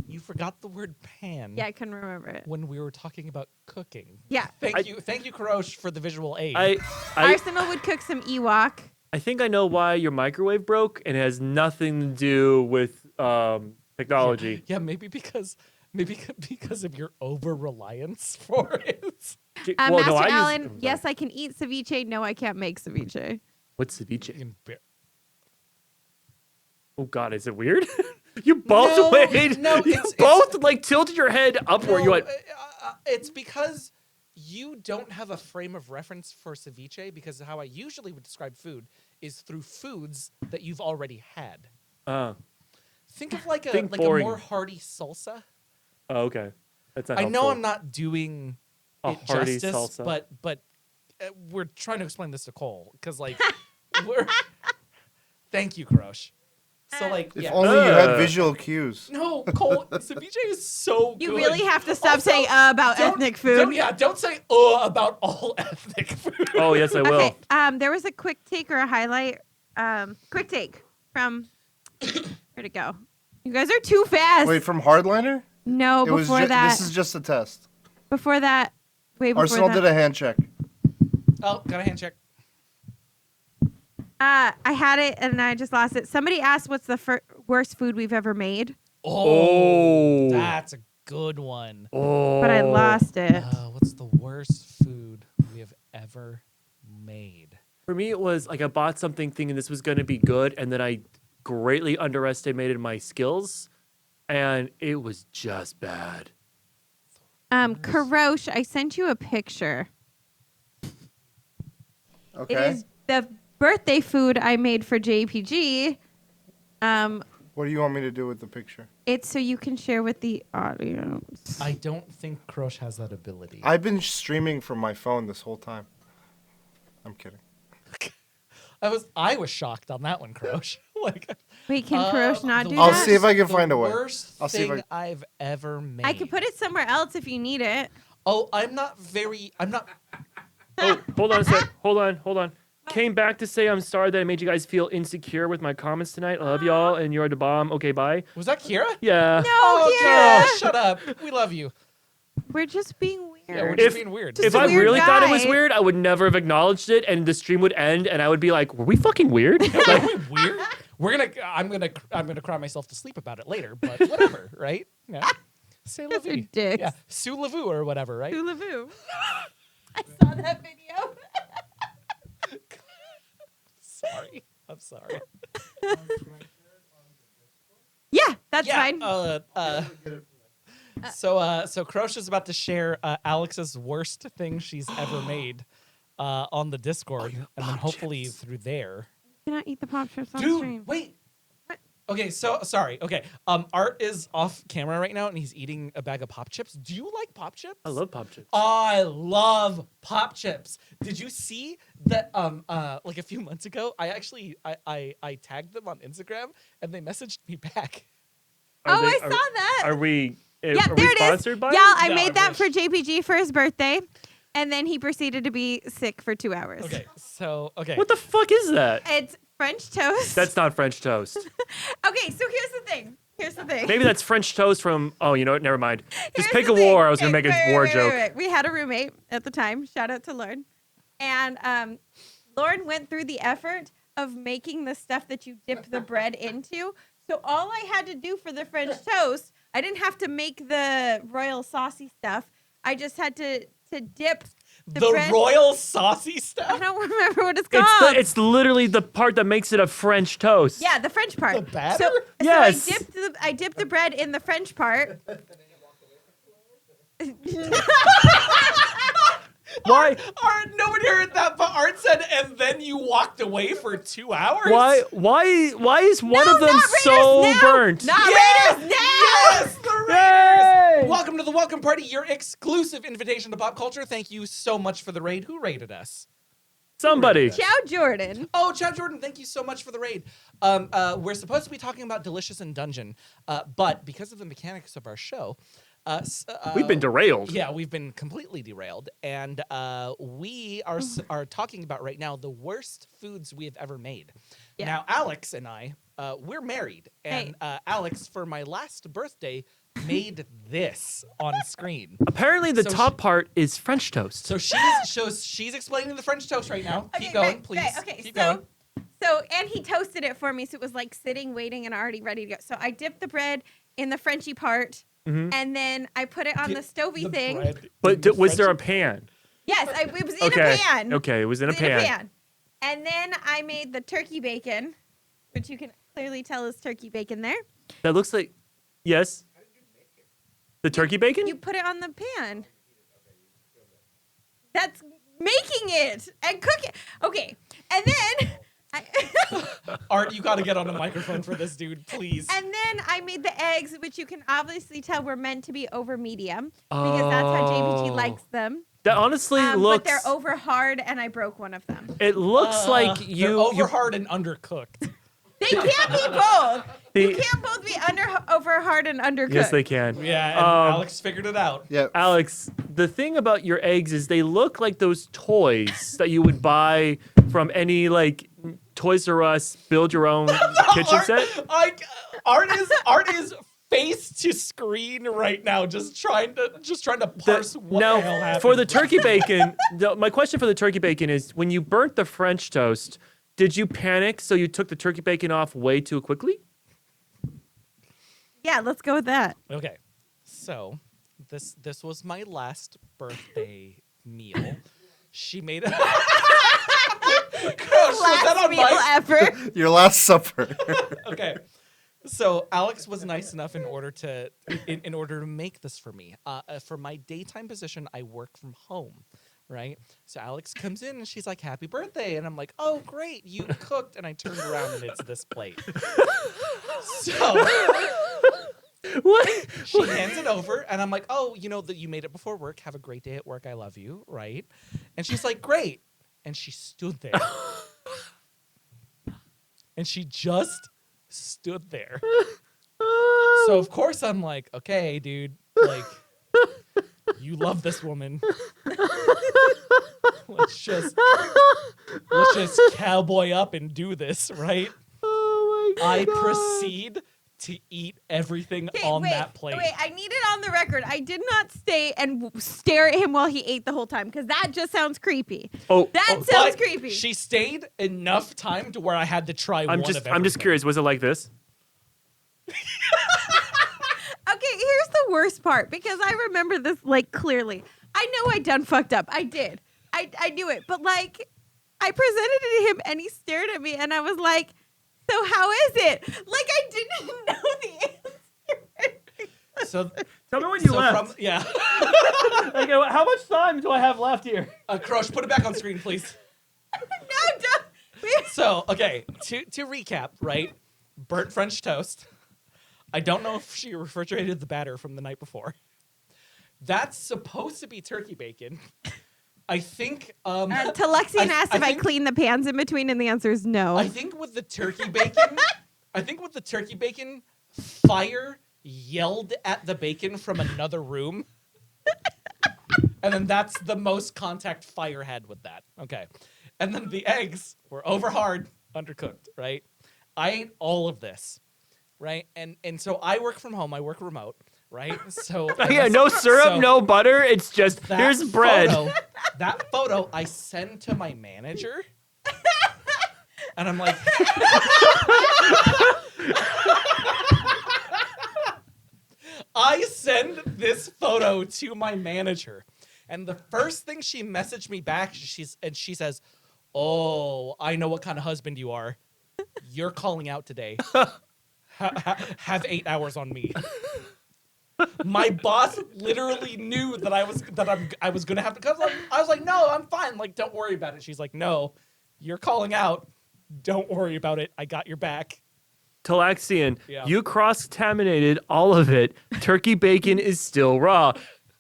You forgot the word pan. Yeah, I couldn't remember it. When we were talking about cooking. Yeah. Thank you, Karosh, for the visual aid. I Arsenal would cook some Ewok. I think I know why your microwave broke, and it has nothing to do with technology. Yeah, maybe because of your over reliance for it. Master I Allen, yes, I can eat ceviche. No, I can't make ceviche. What's ceviche? In bear- Oh God, is it weird? You both No, wait. no, You it's- both like tilted your head upward. You No, went. it's because you don't have a frame of reference for ceviche, because how I usually would describe food is through foods that you've already had. Think of like a Think a boring. more hearty salsa. Oh, okay. That's not I know helpful. I'm not doing A it hearty justice, salsa. but we're trying to explain this to Cole because like we're. Thank you, Karosh. So like, If yeah. only you had visual cues. No, Cole, ceviche is so good. You really have to stop Also, saying about don't- ethnic food. Don't say about all ethnic food. Oh yes, I will. Okay. There was a quick take or a highlight. Quick take from where'd it go? You guys are too fast. Wait, from Hardliner? No, It was before that. This is just a test. Before that. Wait, before Arsenal that. did a hand check. Oh, got a hand check. I had it and I just lost it. Somebody asked, "What's the worst food we've ever made?" Oh. That's a good one. Oh. But I lost it. What's the worst food we have ever made? For me, it was like I bought something thinking this was going to be good, and then I greatly underestimated my skills, and it was just bad. Karosh, I sent you a picture. Okay. It is the birthday food I made for JPG. What do you want me to do with the picture? It's so you can share with the audience. I don't think Krosh has that ability. I've been streaming from my phone this whole time. I'm kidding. I was shocked on that one, Krosh. Like, Wait, can Karosh not do I'll that? see if I can the find a way. Worst I'll see if thing I've ever made. I could put it somewhere else if you need it. Oh, I'm not. Oh, hold on a sec. Hold on. Came back to say I'm sorry that I made you guys feel insecure with my comments tonight. I love y'all, and you're the bomb. Okay, bye. Was that Kira? Yeah. No, Oh, Kira. Kira, shut up. We love you. We're just being weird. Yeah, we're just being weird. If a I weird really thought it was guy. weird, I would never have acknowledged it, and the stream would end, and I would be like, "Were we fucking weird?" Are we weird? I'm gonna cry myself to sleep about it later, but whatever, right? Yeah. Say la Guys are vie. dicks. Yeah. Sue la vu or whatever, right? Hulavu. I saw that video. Sorry. I'm sorry. Yeah, that's Yeah. fine. So Krosh is about to share Alex's worst thing she's ever made on the Discord, and then hopefully through there. You cannot eat the pop chips on Dude, stream. wait. What? Okay, so sorry. Okay, Art is off camera right now, and he's eating a bag of pop chips. Do you like pop chips? I love pop chips. I love pop chips. Did you see that? Like a few months ago, I tagged them on Instagram, and they messaged me back. Are I they- saw that. Are we? Yeah, are there we it is. sponsored by? Yeah, it? I No, made I that wish. for JPG for his birthday, and then he proceeded to be sick for 2 hours. Okay, so okay. What the fuck is that? It's French toast. That's not French toast. Okay, so here's the thing. Maybe that's French toast from. Oh, you know what? Never mind. Just Here's pick the a thing. war. I was gonna Okay, make a war joke. wait. We had a roommate at the time. Shout out to Lauren. And Lauren went through the effort of making the stuff that you dip the bread into. So all I had to do for the French toast, I didn't have to make the royal saucy stuff. I just had to dip the bread. royal saucy I stuff. don't remember what it's called. It's literally the part that makes it a French toast. Yeah, the French part. The batter? So Yes. I dipped the bread in the French part. Why? Art, nobody heard that, but Art said, and then you walked away for 2 hours. Why is one of them not so Raiders now! burnt? Not Yes! Raiders now! Yes, the Raiders! Yay! Welcome to the Welcome Party, your exclusive invitation to pop culture. Thank you so much for the raid. Who raided us? Somebody. Ciao, Jordan. Oh, Chad Jordan, thank you so much for the raid. We're supposed to be talking about Delicious Dungeon, but because of the mechanics of our show, We've been derailed. Yeah, we've been completely derailed, and we are talking about right now the worst foods we have ever made. Yeah. Now, Alix and I, we're married, and Alix, for my last birthday, made this on screen. Apparently, the So top part is French toast. So she's explaining the French toast right now. Keep going, right, please. right, okay, Keep so, going. and he toasted it for me, so it was like sitting, waiting, and already ready to go. So I dipped the bread in the Frenchy part, and then I put it on the stovey The thing. bread But in the was there a French- pan? Yes, it was in Okay. a pan. Okay, it was in a It was in pan. And then I made the turkey bacon, which you can clearly tell is turkey bacon there. That looks like. Yes. The turkey bacon? You put it on the pan. That's making it and cooking. Okay, and then Art, you got to get on a microphone for this dude, please. and then I made the eggs, which you can obviously tell were meant to be over medium because that's how JPG Oh. likes them. That honestly But looks. they're over hard, and I broke one of them. It looks like They're you. over hard and undercooked. They can't be both. You The- can't both be over hard and undercooked. Yes, they can. Yeah, and Alex figured it out. Yeah. Alex, the thing about your eggs is they look like those toys that you would buy from any like Toys R Us build your own kitchen set. Art is face to screen right now, just trying to parse what the hell Now, happened. for the turkey bacon, my question for the turkey bacon is: when you burnt the French toast, did you panic so you took the turkey bacon off way too quickly? Yeah, let's go with that. Okay, so this was my last birthday meal. She made it. Gosh, was that Last on meal mic? ever. Your last supper. Okay. So Alex was nice enough in order to make this for me. For my daytime position, I work from home, right? So Alex comes in and she's like, "Happy birthday," and I'm like, "Oh, great, you cooked." And I turned around and it's this plate. So What? she hands it over, and I'm like, "Oh, you know that you made it before work. Have a great day at work. I love you," right? And she's like, "Great," and she stood there, and she just stood there. So of course I'm like, "Okay, dude, like, you love this woman. let's just cowboy up and do this, right?" Oh my I God. proceed to eat everything on that plate. Wait, I need it on the record. I did not stay and stare at him while he ate the whole time because that just sounds creepy. That sounds But creepy. She stayed enough time to where I had to try one of everything. I'm just curious. Was it like this? Okay, here's the worst part because I remember this like clearly. I know I done fucked up. I did. I knew it. But like I presented it to him and he stared at me and I was like, "So how is it?" Like I didn't know the answer. So Tell me when you left. yeah. Like, how much time do I have left here? Crush, put it back on screen, please. No, don't. So, okay, to recap, right? Burnt French toast. I don't know if she refrigerated the batter from the night before. That's supposed to be turkey bacon. I think Telexian asked if I cleaned the pans in between, and the answer is no. I think with the turkey bacon, fire yelled at the bacon from another room. And then that's the most contact fire had with that. Okay. And then the eggs were over hard, undercooked, right? I ate all of this, right? And so I work from home, I work remote, right? So Yeah, no syrup, no butter. It's just that here's bread. That photo I send to my manager. And I'm like, I send this photo to my manager. And the first thing she messaged me back, she says, "Oh, I know what kind of husband you are. You're calling out today. Have 8 hours on me." My boss literally knew that I was gonna have to come. I was like, "No, I'm fine. Like, don't worry about it." She's like, "No, you're calling out. Don't worry about it. I got your back." Telexian, Yeah. you cross-contaminated all of it. Turkey bacon is still raw.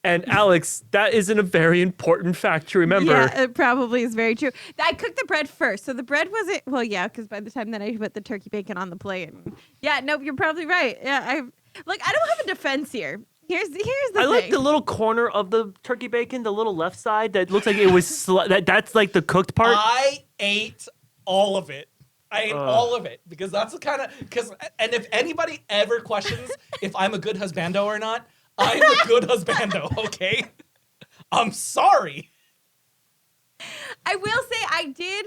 And Alex, that isn't a very important fact to remember. Yeah, it probably is very true. I cooked the bread first, so the bread wasn't. Well, yeah, because by the time that I put the turkey bacon on the plate, yeah, no, you're probably right. Yeah, I don't have a defense here. Here's the I thing. like the little corner of the turkey bacon, the little left side that looks like it was that's like the cooked part. I ate all of it. I ate all of it because that's the kind of and if anybody ever questions if I'm a good husbando or not, I'm a good husbando, okay? I'm sorry. I will say I did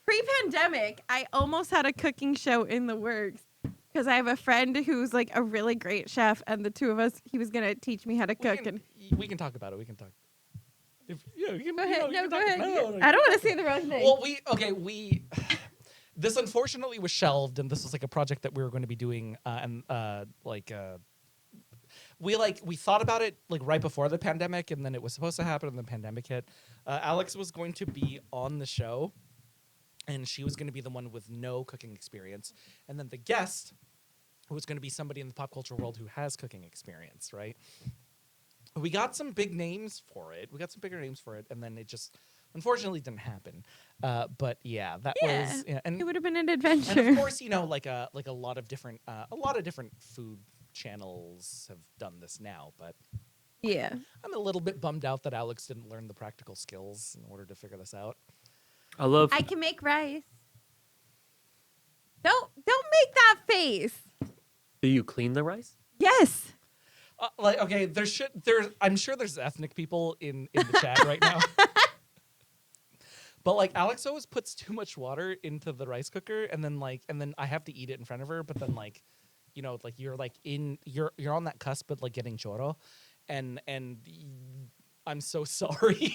pre-pandemic. I almost had a cooking show in the works because I have a friend who's like a really great chef, and the two of us, he was gonna teach me how to cook. We can talk about it. We can talk. If, you know, you can, Go ahead. you know, No, you go can talk- ahead. no, I don't want to say the wrong thing. Well, we this unfortunately was shelved, and this was like a project that we were going to be doing, we thought about it like right before the pandemic, and then it was supposed to happen, and the pandemic hit. Alix was going to be on the show, and she was going to be the one with no cooking experience, and then the guest was going to be somebody in the pop culture world who has cooking experience, right? We got some big names for it. We got some bigger names for it, and then it just unfortunately didn't happen. But yeah, that was and it would have been an and adventure. of course, you know, like a lot of different food channels have done this now, but Yeah. I'm a little bit bummed out that Alix didn't learn the practical skills in order to figure this out. I can make rice. Don't make that face. Do you clean the rice? Yes. I'm sure there's ethnic people in the chat right now. But like Alix always puts too much water into the rice cooker, and then I have to eat it in front of her. But then you know, like you're on that cusp of like getting choro, and I'm so sorry,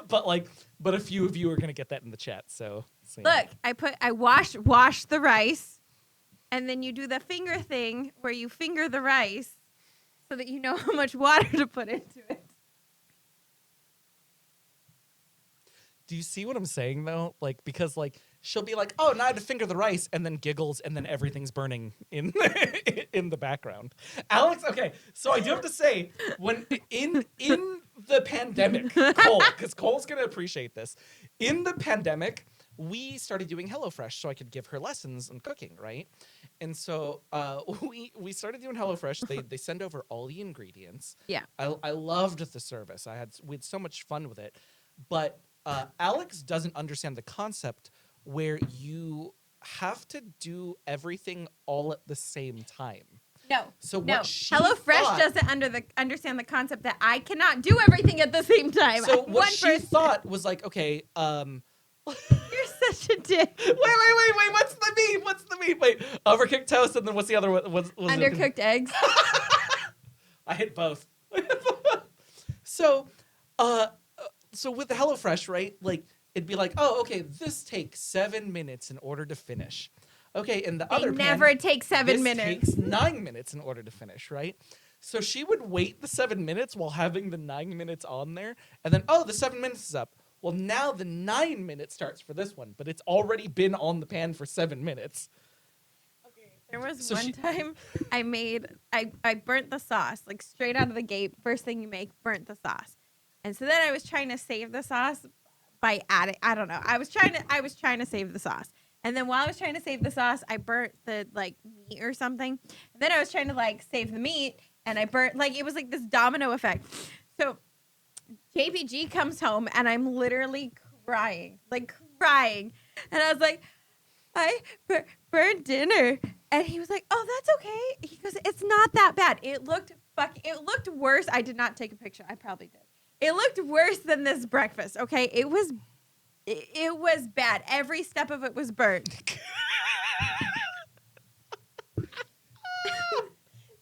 but a few of you are gonna get that in the chat. So yeah. Look, I wash the rice. and then you do the finger thing where you finger the rice so that you know how much water to put into it. Do you see what I'm saying though? Like, because like she'll be like, "Oh, now I have to finger the rice," and then giggles, and then everything's burning in in the background. Alex, okay, so I do have to say, when in the pandemic, Cole, because Cole's gonna appreciate this. In the pandemic, we started doing HelloFresh so I could give her lessons on cooking, right? And so we started doing HelloFresh. They send over all the ingredients. Yeah. I loved the service. We had so much fun with it, but Alex doesn't understand the concept where you have to do everything all at the same time. No. So no. what she HelloFresh thought- doesn't understand the concept that I cannot do everything at the same time. So I'm what one she person. thought was like, okay, You're such a dick. wait, what's the meme? Wait, overcooked toast, and then what's the other one? Was it- Undercooked eggs. I hit both. So with the HelloFresh, right? Like it'd be like, oh, okay, this takes 7 minutes in order to finish. Okay, and the other They never pan, take 7 this minutes. takes 9 minutes in order to finish, right? So she would wait the 7 minutes while having the 9 minutes on there, and then the 7 minutes is up. Well, now the 9 minute starts for this one, but it's already been on the pan for 7 minutes. There was So one time I burnt the sauce, like straight out of the gate. First thing you make, burnt the sauce. And so then I was trying to save the sauce by adding, I don't know. I was trying to save the sauce. And then while I was trying to save the sauce, I burnt the like meat or something. And then I was trying to like save the meat and I burnt, like it was like this domino effect. So JPG comes home and I'm literally crying. And I was like, I burned dinner. And he was like, oh, that's okay. He goes, it's not that bad. It looked worse. I did not take a picture. I probably did. It looked worse than this breakfast, okay? It was bad. Every step of it was burnt.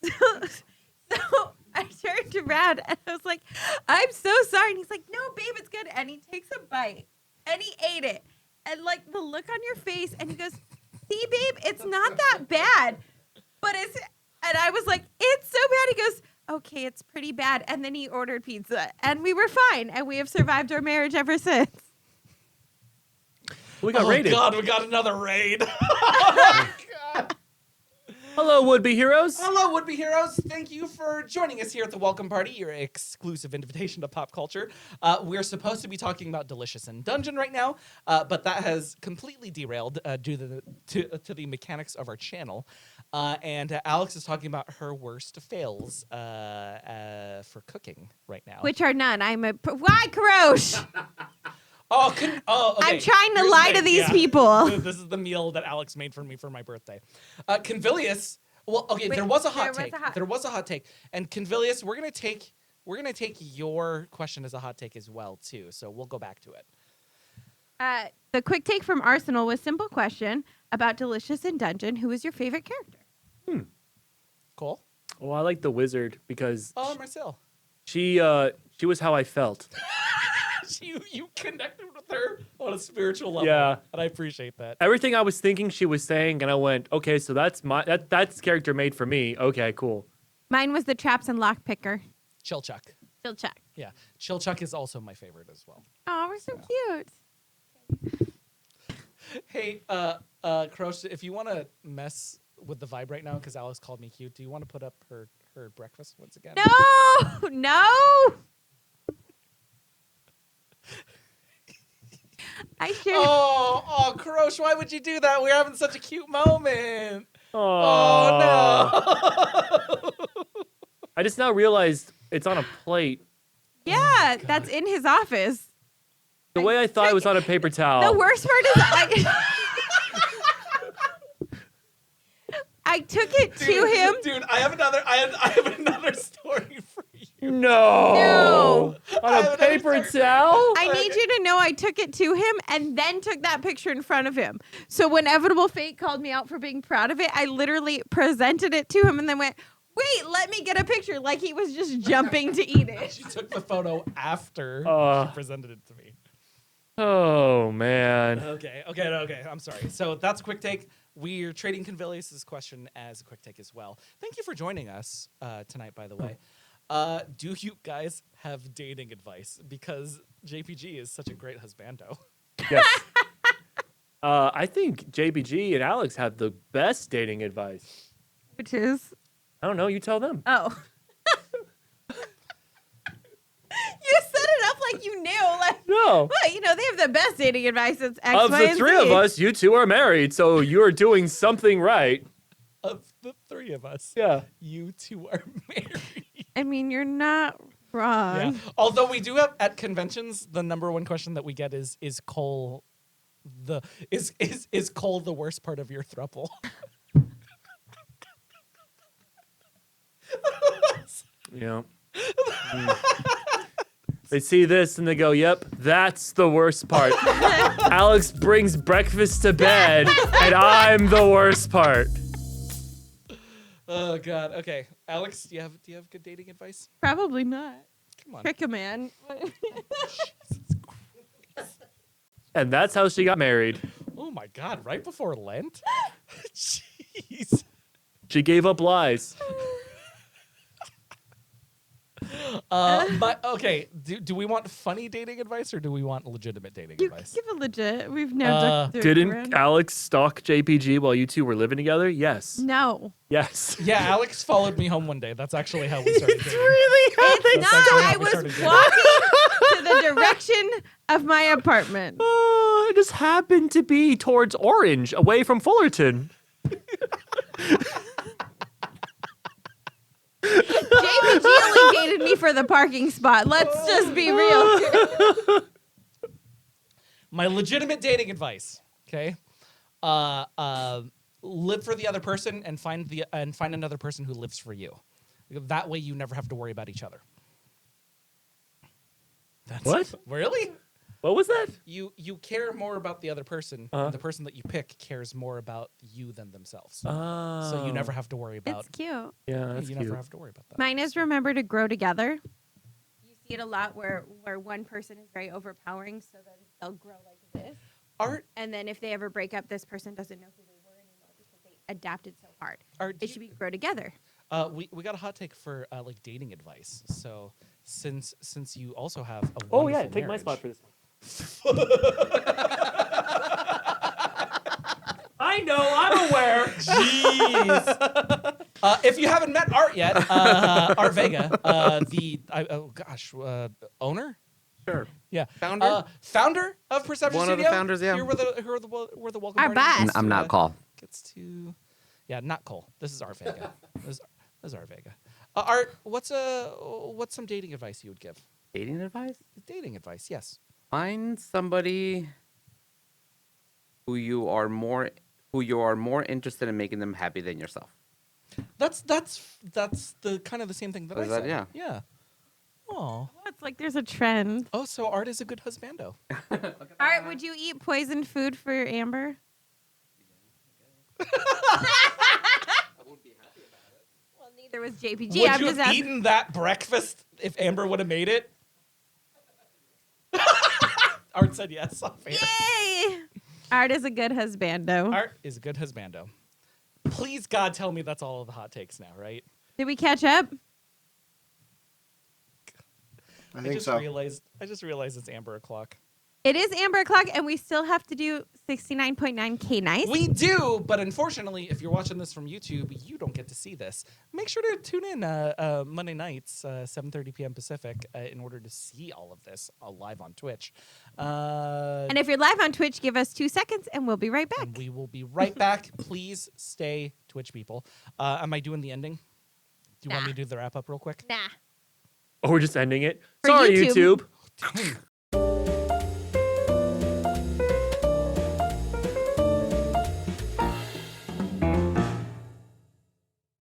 so I turned around and I was like, I'm so sorry. And he's like, no, babe, it's good. And he takes a bite and he ate it. And like the look on your face, and he goes, see, babe, it's not that bad. And I was like, it's so bad. He goes, okay, it's pretty bad. And then he ordered pizza and we were fine. And we have survived our marriage ever since. We got raided. Oh God, we got another raid. Hello, would-be heroes. Hello, would-be heroes. Thank you for joining us here at the Welcome Party, your exclusive invitation to pop culture. We're supposed to be talking about Delicious Dungeon right now, but that has completely derailed due to the mechanics of our channel. And Alex is talking about her worst fails for cooking right now. Which are none. Why, Karosh? Okay. I'm trying to Here's lie the to thing, these people. This is the meal that Alex made for me for my birthday. Convilius. Well, okay, Wait, there was a hot there was take. a hot- There was a hot take. And Convilius, we're gonna take your question as a hot take as well too. So we'll go back to it. The quick take from Arsenal was simple question about Delicious in Dungeon. Who is your favorite character? Cool. Well, I like the wizard because Oh, Marcel. she was how I felt. You connected with her on a spiritual level. Yeah. And I appreciate that. Everything I was thinking she was saying, and I went, okay, so that's that's character made for me. Okay, cool. Mine was the Traps and Lockpicker. Chillchuck. Still check. Yeah. Chillchuck is also my favorite as well. Oh, we're so cute. Hey, Krosh, if you want to mess with the vibe right now, because Alex called me cute, do you want to put up her breakfast once again? No. I should. Oh, Krosh, why would you do that? We're having such a cute moment. Oh no. I just now realized it's on a plate. Yeah, that's in his office. The way I thought it was on a paper towel. The worst part is I took it to him. Dude, I have another story for you. No. I On have a another paper story. towel? I need you to know I took it to him and then took that picture in front of him. So when Inevitable Fate called me out for being proud of it, I literally presented it to him and then went, wait, let me get a picture, like he was just jumping to eat it. She took the photo after she presented it to me. Oh, man. Okay. I'm sorry. So that's a quick take. we're trading Convelius's question as a quick take as well. Thank you for joining us tonight, by the way. Do you guys have dating advice? Because JPG is such a great husbando. Yes. I think JBG and Alex have the best dating advice. Which is? I don't know. You tell them. Oh. You set it up like you knew. Like, No. well, you know, they have the best dating advice. It's X, Of Y, the and three Z. of us, you two are married, so you're doing something right. Of the three of us, Yeah. you two are married. I mean, you're not wrong. Yeah. Although we do have at conventions, the number one question that we get is Cole is Cole the worst part of your throuple? Yeah. They see this and they go, "Yep, that's the worst part." Alex brings breakfast to bed, and I'm the worst part. Oh God. Okay, Alex, do you have good dating advice? Probably not. Come on. Trick a man. And that's how she got married. Oh my God! Right before Lent. Jeez. She gave up lies. But okay, do we want funny dating advice or do we want legitimate dating You advice? give a legit. We've now done Didn't Alex stalk JPG while you two were living together? Yes. No. Yes. Yeah, Alex followed me home one day. That's actually how we started dating. It's not. actually how I we was started dating. walking to the direction of my apartment. Oh, it just happened to be towards Orange, away from Fullerton. JPG only dated me for the parking spot. Let's just be real here. My legitimate dating advice, okay? Live for the other person and find another person who lives for you. That way you never have to worry about each other. What? Really? What was that? You care more about the other person, and the person that you pick cares more about you than themselves. Oh. So you never have to worry about It's cute. Yeah, that's you cute. never have to worry about that. Mine is remember to grow together. You see it a lot where one person is very overpowering, so then they'll grow like this. Art, And then if they ever break up, this person doesn't know who they were anymore because they adapted so hard. Art, It should be grow together. we got a hot take for like dating advice. So since you also have a Oh yeah, wonderful take my marriage- spot for this one. I know, I'm aware. Jeez. If you haven't met Art yet, Art Vega, owner? Sure. Yeah. Founder? Of Perception One of the Studio. founders, yeah. Here we're the welcome Our party. boss. Gets I'm to, not Cole. Gets to, yeah, not Cole. This is Art Vega. this is Art Vega. Art, what's some dating advice you would give? Dating advice? Dating advice, yes. Find somebody who you are more interested in making them happy than yourself. That's the kind of the same thing that I Is that- said. yeah. Yeah. Oh. It's like there's a trend. Oh, so Art is a good husbando. All right, would you eat poisoned food for Amber? Well, neither was JPG. Would I'm you just have asking. eaten that breakfast if Amber would have made it? Art said yes. Off air. Yay! Art is a good husbando. Art is a good husbando. Please, God, tell me that's all of the hot takes now, right? Did we catch up? I think just so. I just realized it's Amber o'clock. It is Amber o'clock, and we still have to do 69.9K nice. We do, but unfortunately, if you're watching this from YouTube, you don't get to see this. Make sure to tune in Monday nights, 7:30 p.m. Pacific, in order to see all of this live on Twitch. And if you're live on Twitch, give us 2 seconds, and we'll be right back. And we will be right back. Please stay, Twitch people. Am I doing the ending? Do you want me to do the wrap up real quick? Nah. Oh, we're just ending it. For Sorry, YouTube. YouTube. Dang.